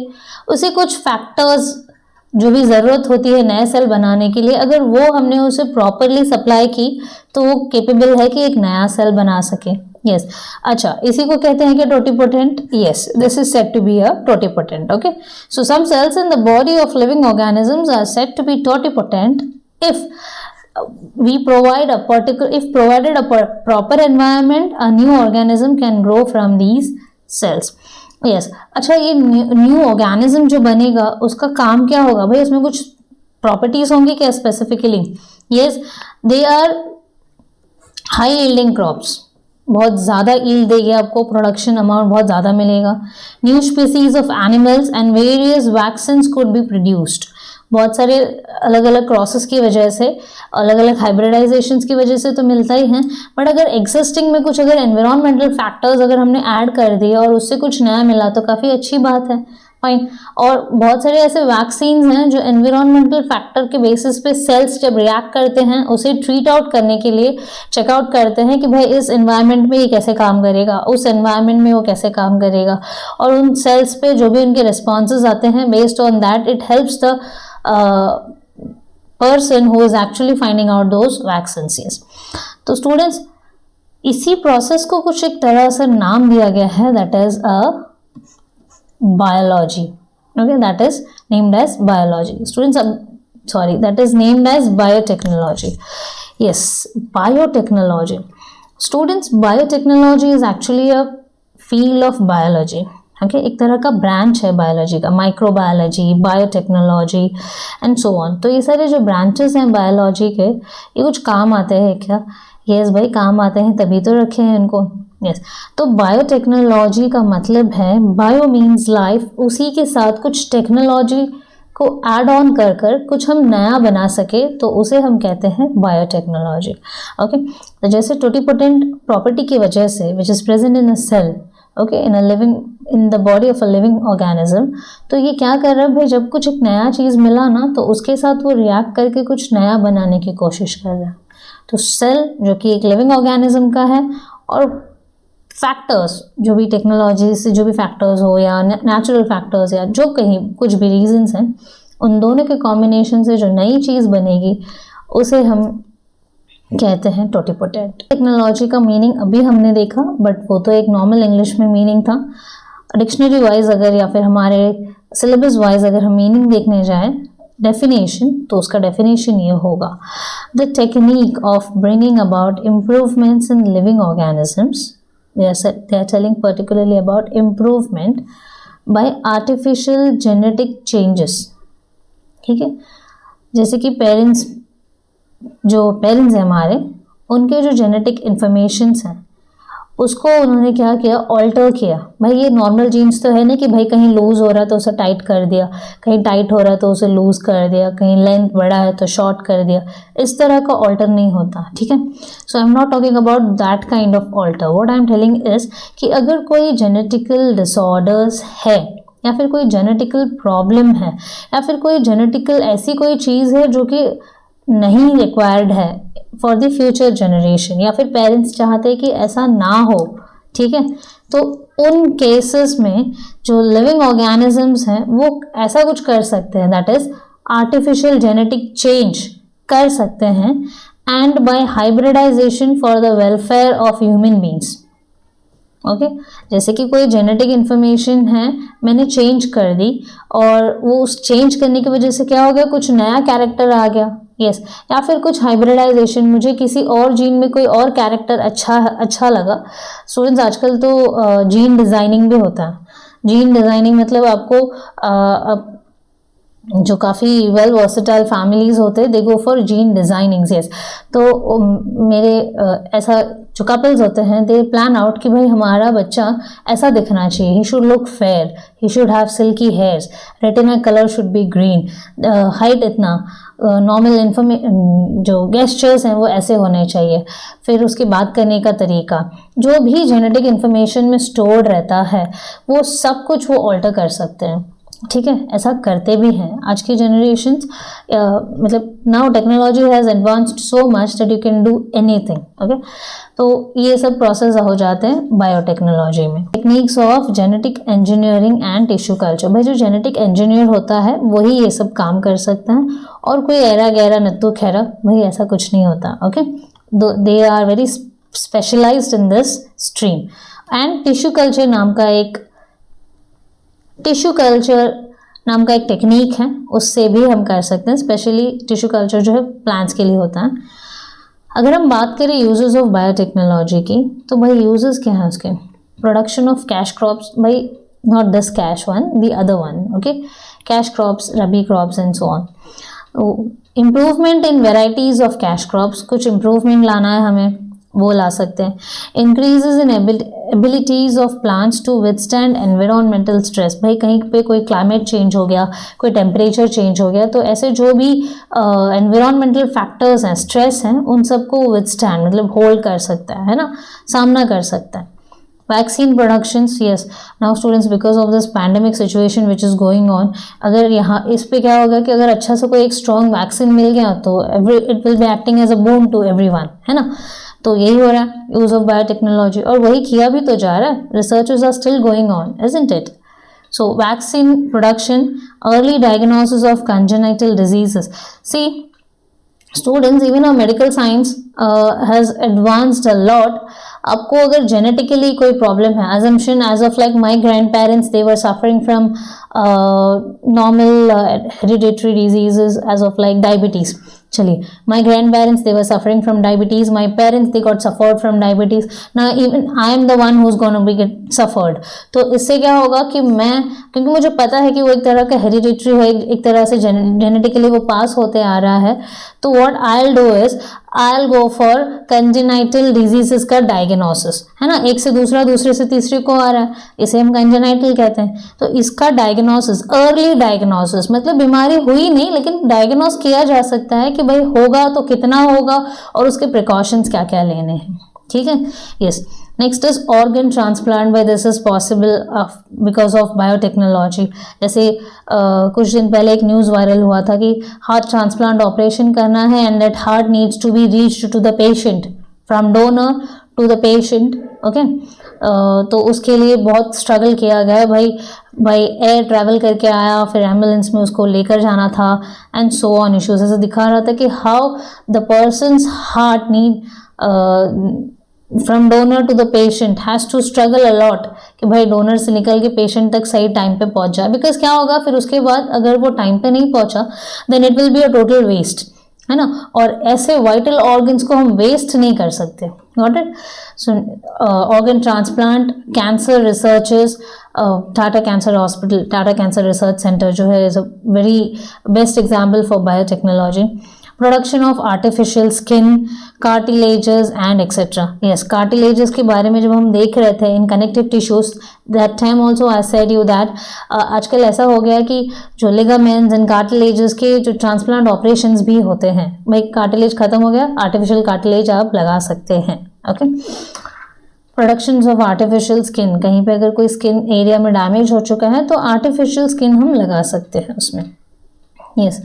उसे कुछ फैक्टर्स जो भी ज़रूरत होती है नए सेल बनाने के लिए, अगर वो हमने उसे प्रॉपरली सप्लाई की तो वो केपेबल है कि एक नया सेल बना सके। यस, अच्छा, इसी को कहते हैं कि totipotent. Yes, this is said to be a totipotent. Okay, so some cells in the body of living organisms are said to be totipotent if provided a proper environment, a new organism can grow from these cells. Yes, अच्छा, ये new organism जो बनेगा उसका काम क्या होगा? भाई उसमें कुछ प्रॉपर्टीज होंगी क्या specifically? Yes, they are high yielding crops, बहुत ज़्यादा यील्ड देगी आपको, प्रोडक्शन अमाउंट बहुत ज़्यादा मिलेगा। New species of animals and various vaccines could be produced, बहुत सारे अलग अलग क्रॉसेस की वजह से, अलग अलग हाइब्रिडाइजेशंस की वजह से तो मिलता ही है, बट अगर एग्जिस्टिंग में कुछ अगर एनवायरमेंटल फैक्टर्स अगर हमने ऐड कर दिए और उससे कुछ नया मिला तो काफ़ी अच्छी बात है। फाइन, और बहुत सारे ऐसे वैक्सीन्स हैं जो एनवायरमेंटल फैक्टर के बेसिस पे सेल्स जब रिएक्ट करते हैं उसे ट्रीट आउट करने के लिए चेकआउट करते हैं कि भाई इस एनवायरनमेंट में ये कैसे काम करेगा, उस एनवायरनमेंट में वो कैसे काम करेगा, और उन सेल्स पे जो भी उनके रिस्पॉन्सेज आते हैं based on that it helps the person who is actually finding out those vaccines. Yes, तो स्टूडेंट्स इसी प्रोसेस को कुछ एक तरह से नाम दिया गया है, that is a biology. Okay, that is named as biology students, sorry, that is named as biotechnology. Yes, biotechnology students, biotechnology is actually a field of biology. Okay, एक तरह का ब्रांच है बायोलॉजी का, microbiology, biotechnology and so on. तो ये सारे जो branches हैं बायोलॉजी के, ये कुछ काम आते हैं क्या? यस भाई, काम आते हैं, तभी तो रखे हैं इनको। यस, तो बायोटेक्नोलॉजी का मतलब है, बायो मीन्स लाइफ, उसी के साथ कुछ टेक्नोलॉजी को ऐड ऑन कर कर कुछ हम नया बना सके तो उसे हम कहते हैं बायोटेक्नोलॉजी। ओके, तो जैसे टोटीपोटेंट प्रॉपर्टी की वजह से which is present in a cell, okay, in the body of a living organism, तो ये क्या कर रहा है भाई, जब कुछ एक नया चीज़ मिला ना तो उसके साथ वो रिएक्ट करके कुछ नया बनाने की कोशिश कर रहा है। तो सेल जो कि एक लिविंग ऑर्गेनिज्म का है, और फैक्टर्स जो भी टेक्नोलॉजी से जो भी फैक्टर्स हो या नेचुरल फैक्टर्स या जो कहीं कुछ भी रीजंस हैं, उन दोनों के कॉम्बिनेशन से जो नई चीज़ बनेगी उसे हम कहते हैं टोटीपोटेंट। टेक्नोलॉजी का मीनिंग अभी हमने देखा, बट वो तो एक नॉर्मल इंग्लिश में मीनिंग था। डिक्शनरी वाइज अगर या फिर हमारे सिलेबस वाइज अगर हम मीनिंग देखने जाएं, डेफिनेशन, तो उसका डेफिनेशन ये होगा, the technique of bringing about improvements in living organisms, they are telling particularly about improvement by artificial genetic changes। ठीक है, जैसे कि पेरेंट्स हैं हमारे, उनके जो जेनेटिक इंफॉर्मेशंस हैं उसको उन्होंने क्या किया, ऑल्टर किया। भाई ये नॉर्मल जीन्स तो है नहीं कि भाई कहीं लूज़ हो रहा है तो उसे टाइट कर दिया, कहीं टाइट हो रहा है तो उसे लूज़ कर दिया, कहीं लेंथ बड़ा है तो शॉर्ट कर दिया, इस तरह का ऑल्टर नहीं होता। ठीक है, so I am not talking about that kind of alter. What I am telling is कि अगर कोई जेनेटिकल डिसऑर्डर्स है या फिर कोई जेनेटिकल प्रॉब्लम है या फिर कोई जेनेटिकल ऐसी कोई चीज़ है जो कि नहीं रिक्वायर्ड है फॉर द फ्यूचर जनरेशन, या फिर पेरेंट्स चाहते हैं कि ऐसा ना हो, ठीक है, तो उन केसेस में जो लिविंग ऑर्गेनिजम्स हैं वो ऐसा कुछ कर सकते हैं, that is artificial genetic change कर सकते हैं, and by hybridization for the welfare of human beings. Okay, जैसे कि कोई जेनेटिक इन्फॉर्मेशन है मैंने चेंज कर दी और वो उस चेंज करने की वजह से क्या हो गया, कुछ नया कैरेक्टर आ गया। यस, या फिर कुछ हाइब्रिडाइजेशन, मुझे किसी और जीन में कोई और कैरेक्टर अच्छा लगा। स्टूडेंट्स आजकल तो जीन डिज़ाइनिंग भी होता है। जीन डिज़ाइनिंग मतलब आपको जो काफ़ी वेल वर्सेटाइल फैमिलीज होते हैं, they go for gene designing. Yes, तो मेरे ऐसा जो कपल्स होते हैं, दे प्लान आउट कि भाई हमारा बच्चा ऐसा दिखना चाहिए, he should look fair, he should have silky hairs, retina colour should be green, height इतना, नॉर्मल जो गेस्चर्स हैं वो ऐसे होने चाहिए, फिर उसकी बात करने का तरीका, जो भी जेनेटिक इन्फॉर्मेशन में स्टोर्ड रहता है वो सब कुछ वो ऑल्टर कर सकते हैं। ठीक है, ऐसा करते भी हैं आज की जनरेशन्स। मतलब now technology has advanced so much that you can do anything. Okay, तो ये सब प्रोसेस हो जाते हैं बायोटेक्नोलॉजी में। Techniques of genetic engineering and tissue culture, भाई जो जेनेटिक इंजीनियर होता है वही ये सब काम कर सकता है, और कोई ऐरा गहरा नत्थु खैरा भाई ऐसा कुछ नहीं होता। Okay, they are very specialised in this stream. And tissue culture नाम का एक टेक्निक है, उससे भी हम कर सकते हैं। स्पेशली टिश्यू कल्चर जो है प्लांट्स के लिए होता है। अगर हम बात करें यूजेस ऑफ बायोटेक्नोलॉजी की, तो भाई यूजेस क्या है उसके? प्रोडक्शन ऑफ कैश क्रॉप्स, भाई not this cash one, the other one. Okay, cash crops, rabi crops and so on. Improvement in varieties of cash crops, कुछ इम्प्रूवमेंट लाना है हमें, वो ला सकते हैं। Increases in abilities of plants to withstand environmental stress, भाई कहीं पे कोई क्लाइमेट चेंज हो गया, कोई टेम्परेचर चेंज हो गया, तो ऐसे जो भी एनवायरमेंटल फैक्टर्स हैं, स्ट्रेस हैं, उन सबको विथस्टैंड मतलब होल्ड कर सकता है ना, सामना कर सकता है। Vaccine productions, yes now students because of this pandemic situation which is going on, अगर यहाँ इस पे क्या होगा कि अगर अच्छा से कोई एक स्ट्रॉन्ग वैक्सीन मिल गया तो it will be acting as a boom to everyone, है ना। तो यही हो रहा है यूज ऑफ बायोटेक्नोलॉजी, और वही किया भी तो जा रहा है। Researches are still going on, isn't it? So vaccine production, early diagnosis of congenital diseases. See, students, even our medical science has advanced a lot. आपको अगर genetically कोई problem है, assumption as of like my grandparents, they were suffering from normal hereditary diseases as of like diabetes. चलिए, my grandparents, they were suffering from diabetes, my parents, they got suffered from diabetes, now even I am the one who's going to be get suffered. तो इससे क्या होगा कि मैं, क्योंकि मुझे पता है कि वो एक तरह का हेरिडिटरी है, एक तरह से जेनेटिकली वो पास होते आ रहा है, तो what I'll do is I'll go for congenital diseases का डायग्नोसिस, है ना, एक से दूसरा, दूसरे से तीसरे को आ रहा है, इसे हम congenital कहते हैं। तो इसका डायग्नोसिस, अर्ली डायग्नोसिस, मतलब बीमारी हुई नहीं लेकिन डायग्नोस किया जा सकता है कि भाई होगा तो कितना होगा और उसके प्रिकॉशंस क्या क्या लेने हैं। ठीक है, yes. Next is organ transplant, by this is possible because of biotechnology. जैसे कुछ दिन पहले एक न्यूज़ वायरल हुआ था कि हार्ट ट्रांसप्लांट ऑपरेशन करना है and that heart needs to be reached to the patient, from donor to the patient. Okay, तो उसके लिए बहुत स्ट्रगल किया गया भाई एयर ट्रैवल करके आया, फिर एम्बुलेंस में उसको लेकर जाना था एंड सो ऑन इश्यूज। ऐसे दिखा रहा था कि how the person's heart need from donor to the patient has to struggle a lot कि भाई डोनर से निकल के पेशेंट तक सही टाइम पे पहुंच जाए। बिकॉज क्या होगा फिर उसके बाद अगर वो टाइम पे नहीं पहुंचा then it will be a total waste, है ना। और ऐसे वाइटल ऑर्गन्स को हम वेस्ट नहीं कर सकते। Got it? So organ transplant, cancer researches, Tata cancer hospital, Tata cancer research centre जो है is a very best example for biotechnology. Production of artificial skin, cartilages and et cetera. Yes, cartilages के बारे में जब हम देख रहे थे in connective tissues, that time also I said you that आजकल ऐसा हो गया कि जो लिगामेंट्स एंड कार्टिलेजेस के जो ट्रांसप्लांट ऑपरेशंस भी होते हैं, भाई कार्टिलेज खत्म हो गया, आर्टिफिशियल कार्टिलेज आप लगा सकते हैं। Okay, production of artificial skin, कहीं पे अगर कोई स्किन एरिया में डैमेज हो चुका है तो आर्टिफिशियल स्किन हम लगा सकते हैं उसमें। यस,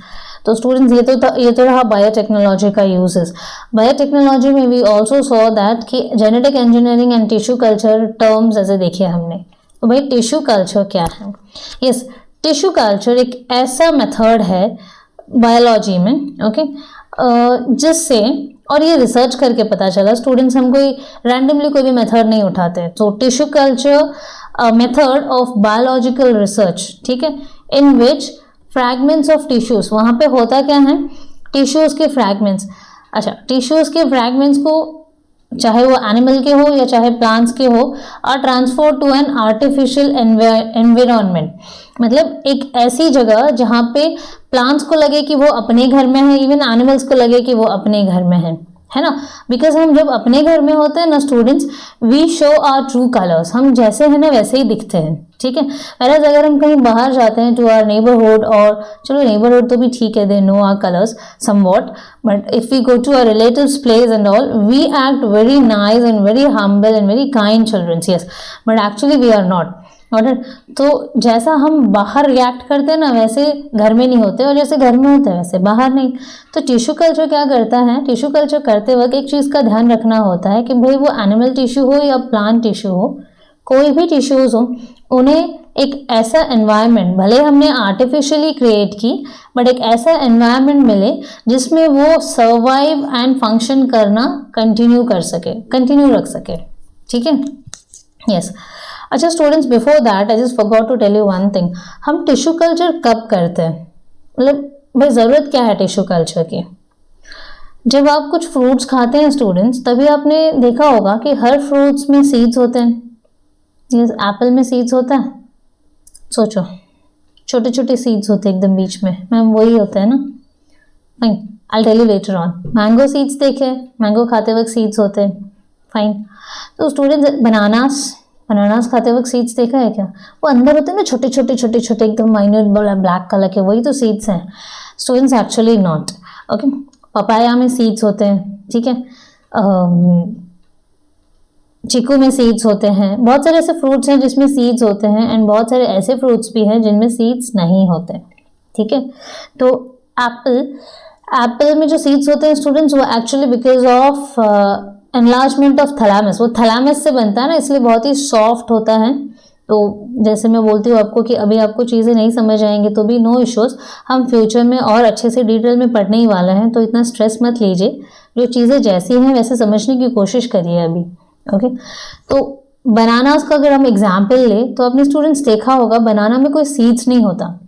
तो स्टूडेंट्स ये तो रहा बायोटेक्नोलॉजी का यूजेस। बायोटेक्नोलॉजी में वी ऑल्सो सॉ दैट कि genetic engineering and tissue culture terms ऐसे देखे हमने। तो भाई टिश्यू कल्चर क्या है? यस, टिश्यू कल्चर एक ऐसा मेथड है बायोलॉजी में, ओके, जिससे, और ये रिसर्च करके पता चला, स्टूडेंट्स हम कोई रैंडमली कोई भी मेथड नहीं उठाते। तो tissue culture method of biological research, ठीक है, इन विच फ्रैगमेंट्स ऑफ टिश्यूज, वहाँ पे होता क्या है, टिश्यूज़ के फ्रैगमेंट्स, अच्छा टिश्यूज़ के फ्रैगमेंट्स को चाहे वो एनिमल के हो या चाहे प्लांट्स के हो or transfer to an artificial environment, मतलब एक ऐसी जगह जहाँ पे प्लांट्स को लगे कि वो अपने घर में है, इवन एनिमल्स को लगे कि वो अपने घर में है ना। बिकॉज हम जब अपने घर में होते हैं ना students, we show our true colours, हम जैसे हैं ना वैसे ही दिखते हैं, ठीक है। वैसे अगर हम कहीं बाहर जाते हैं टू आवर नेबरहुड, और चलो नेबरहुड तो भी ठीक है, they know our colours somewhat, but if we go to our relatives place and all, we act very nice and very humble and very kind childrens, yes, but actually we are not. तो जैसा हम बाहर react करते हैं ना वैसे घर में नहीं होते, और जैसे घर में होते हैं वैसे बाहर नहीं। तो टिश्यू कल्चर क्या करता है, टिश्यू कल्चर करते वक्त एक चीज़ का ध्यान रखना होता है कि भाई वो एनिमल टिश्यू हो या प्लांट टिश्यू हो, कोई भी टिश्यूज हो, उन्हें एक ऐसा एनवायरनमेंट, भले हमने आर्टिफिशियली क्रिएट की, बट एक ऐसा एनवायरनमेंट मिले जिसमें वो सर्वाइव एंड फंक्शन करना कंटिन्यू रख सके, ठीक है, यस। अच्छा students, before that I just forgot to tell you one thing, हम टिश्यू कल्चर कब करते हैं, मतलब भाई ज़रूरत क्या है टिश्यू कल्चर की। जब आप कुछ फ्रूट्स खाते हैं स्टूडेंट्स, तभी आपने देखा होगा कि हर फ्रूट्स में सीड्स होते हैं, यस, एप्पल में सीड्स होता है, सोचो छोटे छोटे सीड्स होते हैं एकदम बीच में, मैम वही होता है ना, fine, I tell you later on. Mango seeds देखे, मैंगो खाते वक्त सीड्स होते हैं, फाइन। तो स्टूडेंट्स बनानास खाते वक्त सीड्स देखा है क्या, वो अंदर होते हैं ना छोटे छोटे एकदम माइन्यूट ब्लैक कलर के, वही तो सीड्स हैं students, actually not, okay. Papaya में सीड्स होते हैं, ठीक है, चीकू में सीड्स होते हैं, बहुत सारे ऐसे फ्रूट्स हैं जिसमें सीड्स होते हैं, एंड बहुत सारे ऐसे फ्रूट्स भी हैं जिनमें सीड्स नहीं होते, ठीक है। तो एप्पल में जो सीड्स होते हैं स्टूडेंट्स, वो actually because of enlargement of thalamus, वो थैलामस से बनता है ना, इसलिए बहुत ही सॉफ्ट होता है। तो जैसे मैं बोलती हूँ आपको कि अभी आपको चीज़ें नहीं समझ आएंगी तो भी नो इश्यूज़, हम फ्यूचर में और अच्छे से डिटेल में पढ़ने ही वाले हैं, तो इतना स्ट्रेस मत लीजिए, जो चीज़ें जैसी हैं वैसे समझने की कोशिश करिए अभी, ओके। तो बनानास का अगर हम एग्जाम्पल ले तो अपने स्टूडेंट्स देखा होगा बनाना में कोई सीड्स नहीं होता,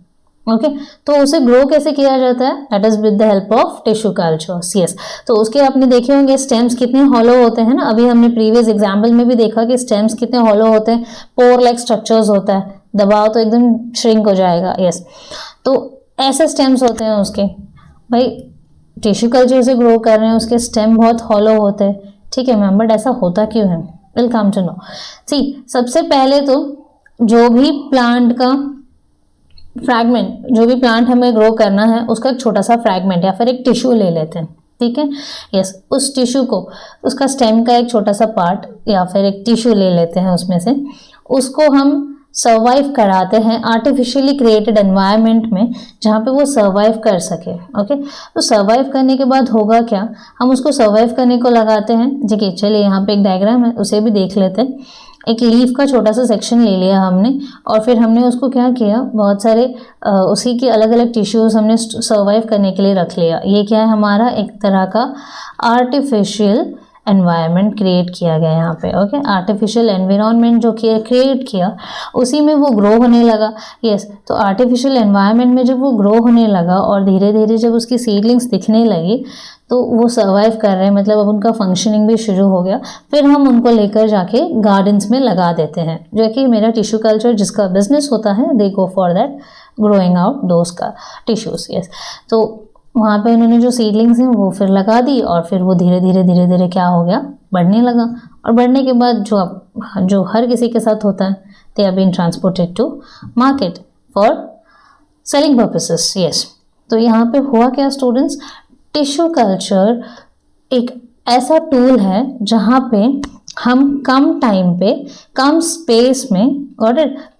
ओके। तो उसे ग्रो कैसे किया जाता है, that is with the help of tissue culture, yes. तो उसके आपने देखे होंगे स्टेम्स कितने हॉलो होते हैं ना, अभी हमने प्रीवियस एग्जाम्पल में भी देखा कि स्टेम्स कितने हॉलो होते हैं, पोर लाइक स्ट्रक्चर्स होता है, दबाओ तो एकदम श्रिंक हो जाएगा, यस। तो ऐसे स्टेम्स होते हैं उसके, भाई टिश्यू कल्चर से ग्रो कर रहे हैं, उसके स्टेम बहुत हॉलो होते हैं, ठीक है मैम, बट ऐसा होता क्यों है, विल कम टू नो। सी, सबसे पहले तो जो भी प्लांट का फ्रैगमेंट, जो भी प्लांट हमें ग्रो करना है उसका एक छोटा सा फ्रैगमेंट या फिर एक टिश्यू ले लेते हैं, ठीक है, यस। उस टिश्यू को, उसका स्टेम का एक छोटा सा पार्ट या फिर एक टिश्यू ले लेते हैं उसमें से, उसको हम सर्वाइव कराते हैं आर्टिफिशियली क्रिएटेड एनवायरनमेंट में, जहाँ पे वो सर्वाइव कर सके, ओके। तो सर्वाइव करने के बाद होगा क्या, हम उसको सर्वाइव करने को लगाते हैं, ठीक है। चलिए यहाँ पे एक डायग्राम है, उसे भी देख लेते हैं। एक लीफ का छोटा सा सेक्शन ले लिया हमने, और फिर हमने उसको क्या किया, बहुत सारे उसी के अलग अलग टिश्यूज हमने सर्वाइव करने के लिए रख लिया। ये क्या है, हमारा एक तरह का आर्टिफिशियल एनवायरनमेंट क्रिएट किया गया यहाँ पे, ओके। आर्टिफिशियल एनवायरनमेंट जो क्रिएट किया उसी में वो ग्रो होने लगा, यस। तो आर्टिफिशियल एनवायरनमेंट में जब वो ग्रो होने लगा और धीरे धीरे जब उसकी सीडलिंग्स दिखने लगी तो वो सर्वाइव कर रहे हैं, मतलब अब उनका फंक्शनिंग भी शुरू हो गया। फिर हम उनको लेकर जाके गार्डन्स में लगा देते हैं, जो कि मेरा टिश्यू कल्चर जिसका बिजनेस होता है, they go for that growing out those का टिश्यूज, यस। तो वहाँ पे उन्होंने जो सीडलिंग्स हैं वो फिर लगा दी, और फिर वो धीरे धीरे क्या हो गया, बढ़ने लगा। और बढ़ने के बाद जो हर किसी के साथ होता है, they are been transported to market for selling purposes, yes. तो यहाँ पे हुआ क्या स्टूडेंट्स, टिश्यू कल्चर एक ऐसा टूल है जहाँ पे हम कम टाइम पे कम स्पेस में, और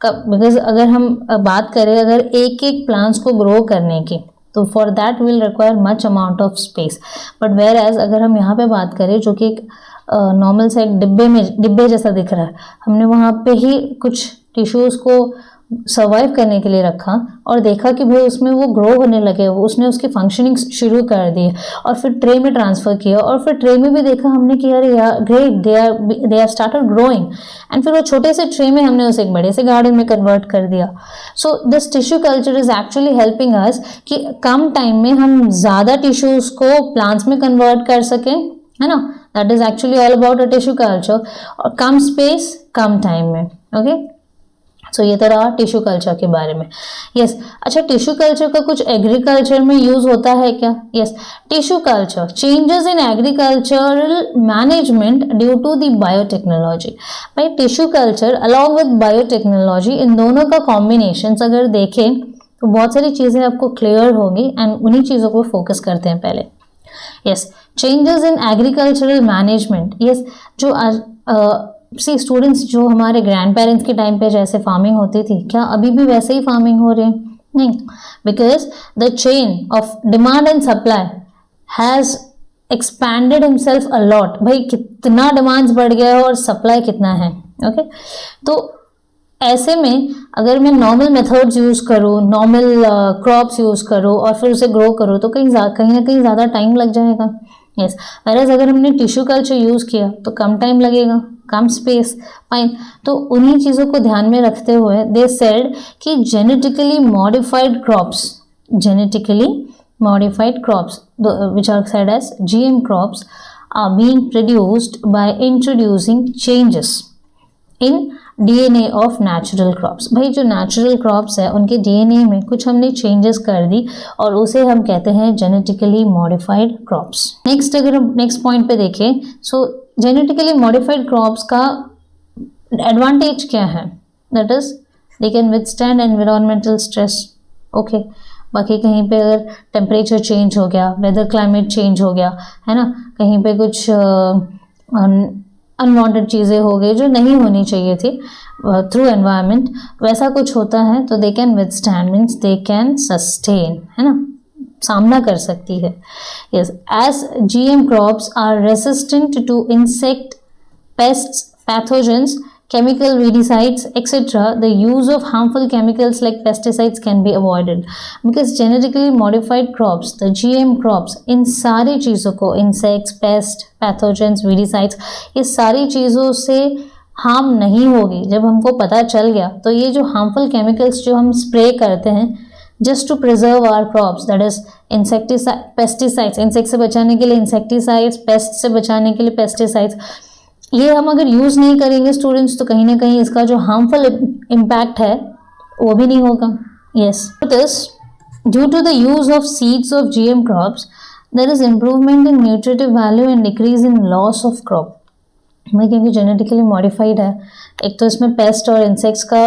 बिकॉज अगर हम बात करें अगर एक एक प्लांट्स को ग्रो करने की, तो for that will require much amount of space. But where as अगर हम यहाँ पे बात करें, जो कि एक नॉर्मल सा एक डिब्बे जैसा दिख रहा है, हमने वहाँ पे ही कुछ टिश्यूज़ को सर्वाइव करने के लिए रखा और देखा कि भाई उसमें वो ग्रो होने लगे, उसने उसकी फंक्शनिंग शुरू कर दी और फिर ट्रे में ट्रांसफ़र किया और फिर ट्रे में भी देखा हमने कि अरे यार great, they are started growing, and फिर वो छोटे से ट्रे में हमने उसे एक बड़े से गार्डन में कन्वर्ट कर दिया. So this tissue culture is actually helping us कि कम टाइम में हम ज़्यादा टिश्यूज़ को प्लांट्स में कन्वर्ट कर सकें, है ना. That is actually all about a tissue culture, और कम स्पेस कम टाइम में. ओके, सो ये तो रहा टिश्यू कल्चर के बारे में. यस, अच्छा, टिश्यू कल्चर का कुछ एग्रीकल्चर में यूज होता है क्या? Yes, tissue culture changes in agricultural management due to the biotechnology. भाई tissue culture along with biotechnology, इन दोनों का कॉम्बिनेशन अगर देखें तो बहुत सारी चीज़ें आपको क्लियर होंगी, एंड उन्हीं चीज़ों को फोकस करते हैं पहले. Yes, changes in agricultural management. Yes, जो सी स्टूडेंट्स, जो हमारे ग्रैंड पेरेंट्स के टाइम पे जैसे फार्मिंग होती थी, क्या अभी भी वैसे ही फार्मिंग हो रही है? नहीं, because the chain of demand and supply has expanded himself a lot. भाई कितना डिमांड्स बढ़ गया है और सप्लाई कितना है. ओके, तो ऐसे में अगर मैं नॉर्मल मेथड्स यूज़ करूँ, नॉर्मल क्रॉप्स यूज़ करूँ और फिर उसे ग्रो करूँ तो कहीं ना कहीं ज़्यादा टाइम लग जाएगा. यस, whereas अगर हमने टिश्यू कल्चर यूज़ किया तो कम टाइम लगेगा, कम स्पेस. फाइन, तो उन्हीं चीज़ों को ध्यान में रखते हुए दे सेड कि genetically modified crops which are said as GM crops are being produced by introducing changes in DNA of natural crops. भाई जो नेचुरल क्रॉप्स है उनके DNA में कुछ हमने चेंजेस कर दी और उसे हम कहते हैं जेनेटिकली मॉडिफाइड क्रॉप्स. नेक्स्ट, अगर हम नेक्स्ट पॉइंट पे देखें, सो जेनेटिकली मॉडिफाइड क्रॉप्स का एडवांटेज क्या है? That is they can withstand environmental stress. Okay, बाकी कहीं पे अगर टेम्परेचर चेंज हो गया, वेदर क्लाइमेट चेंज हो गया, है ना, कहीं पे कुछ अनवांटेड चीज़ें हो गई जो नहीं होनी चाहिए थी थ्रू एनवायरनमेंट, वैसा कुछ होता है तो they can withstand, means they can sustain, है ना, सामना कर सकती है. Yes, as GM crops are resistant to insect, pests, pathogens, chemical weedicides, etc., the use of harmful chemicals like pesticides can be avoided because genetically modified crops, the GM crops, इन सारी चीज़ों को, insects, pests, pathogens, weedicides, ये सारी चीज़ों से harm नहीं होगी. जब हमको पता चल गया तो ये जो हार्मफुल केमिकल्स जो हम स्प्रे करते हैं just to preserve our crops, that is insecticide, pesticides, insect से बचाने के लिए इंसेक्टिसाइड्स, पेस्ट से बचाने के लिए पेस्टिसाइड्स, ये हम अगर यूज़ नहीं करेंगे स्टूडेंट्स तो कहीं ना कहीं इसका जो हार्मफुल इम्पैक्ट है वो भी नहीं होगा. Yes, this due to the use of seeds of GM crops there is improvement in nutritive value and decrease in loss of crop. मैं क्योंकि जेनेटिकली मॉडिफाइड है, एक तो इसमें पेस्ट और इंसेक्ट्स का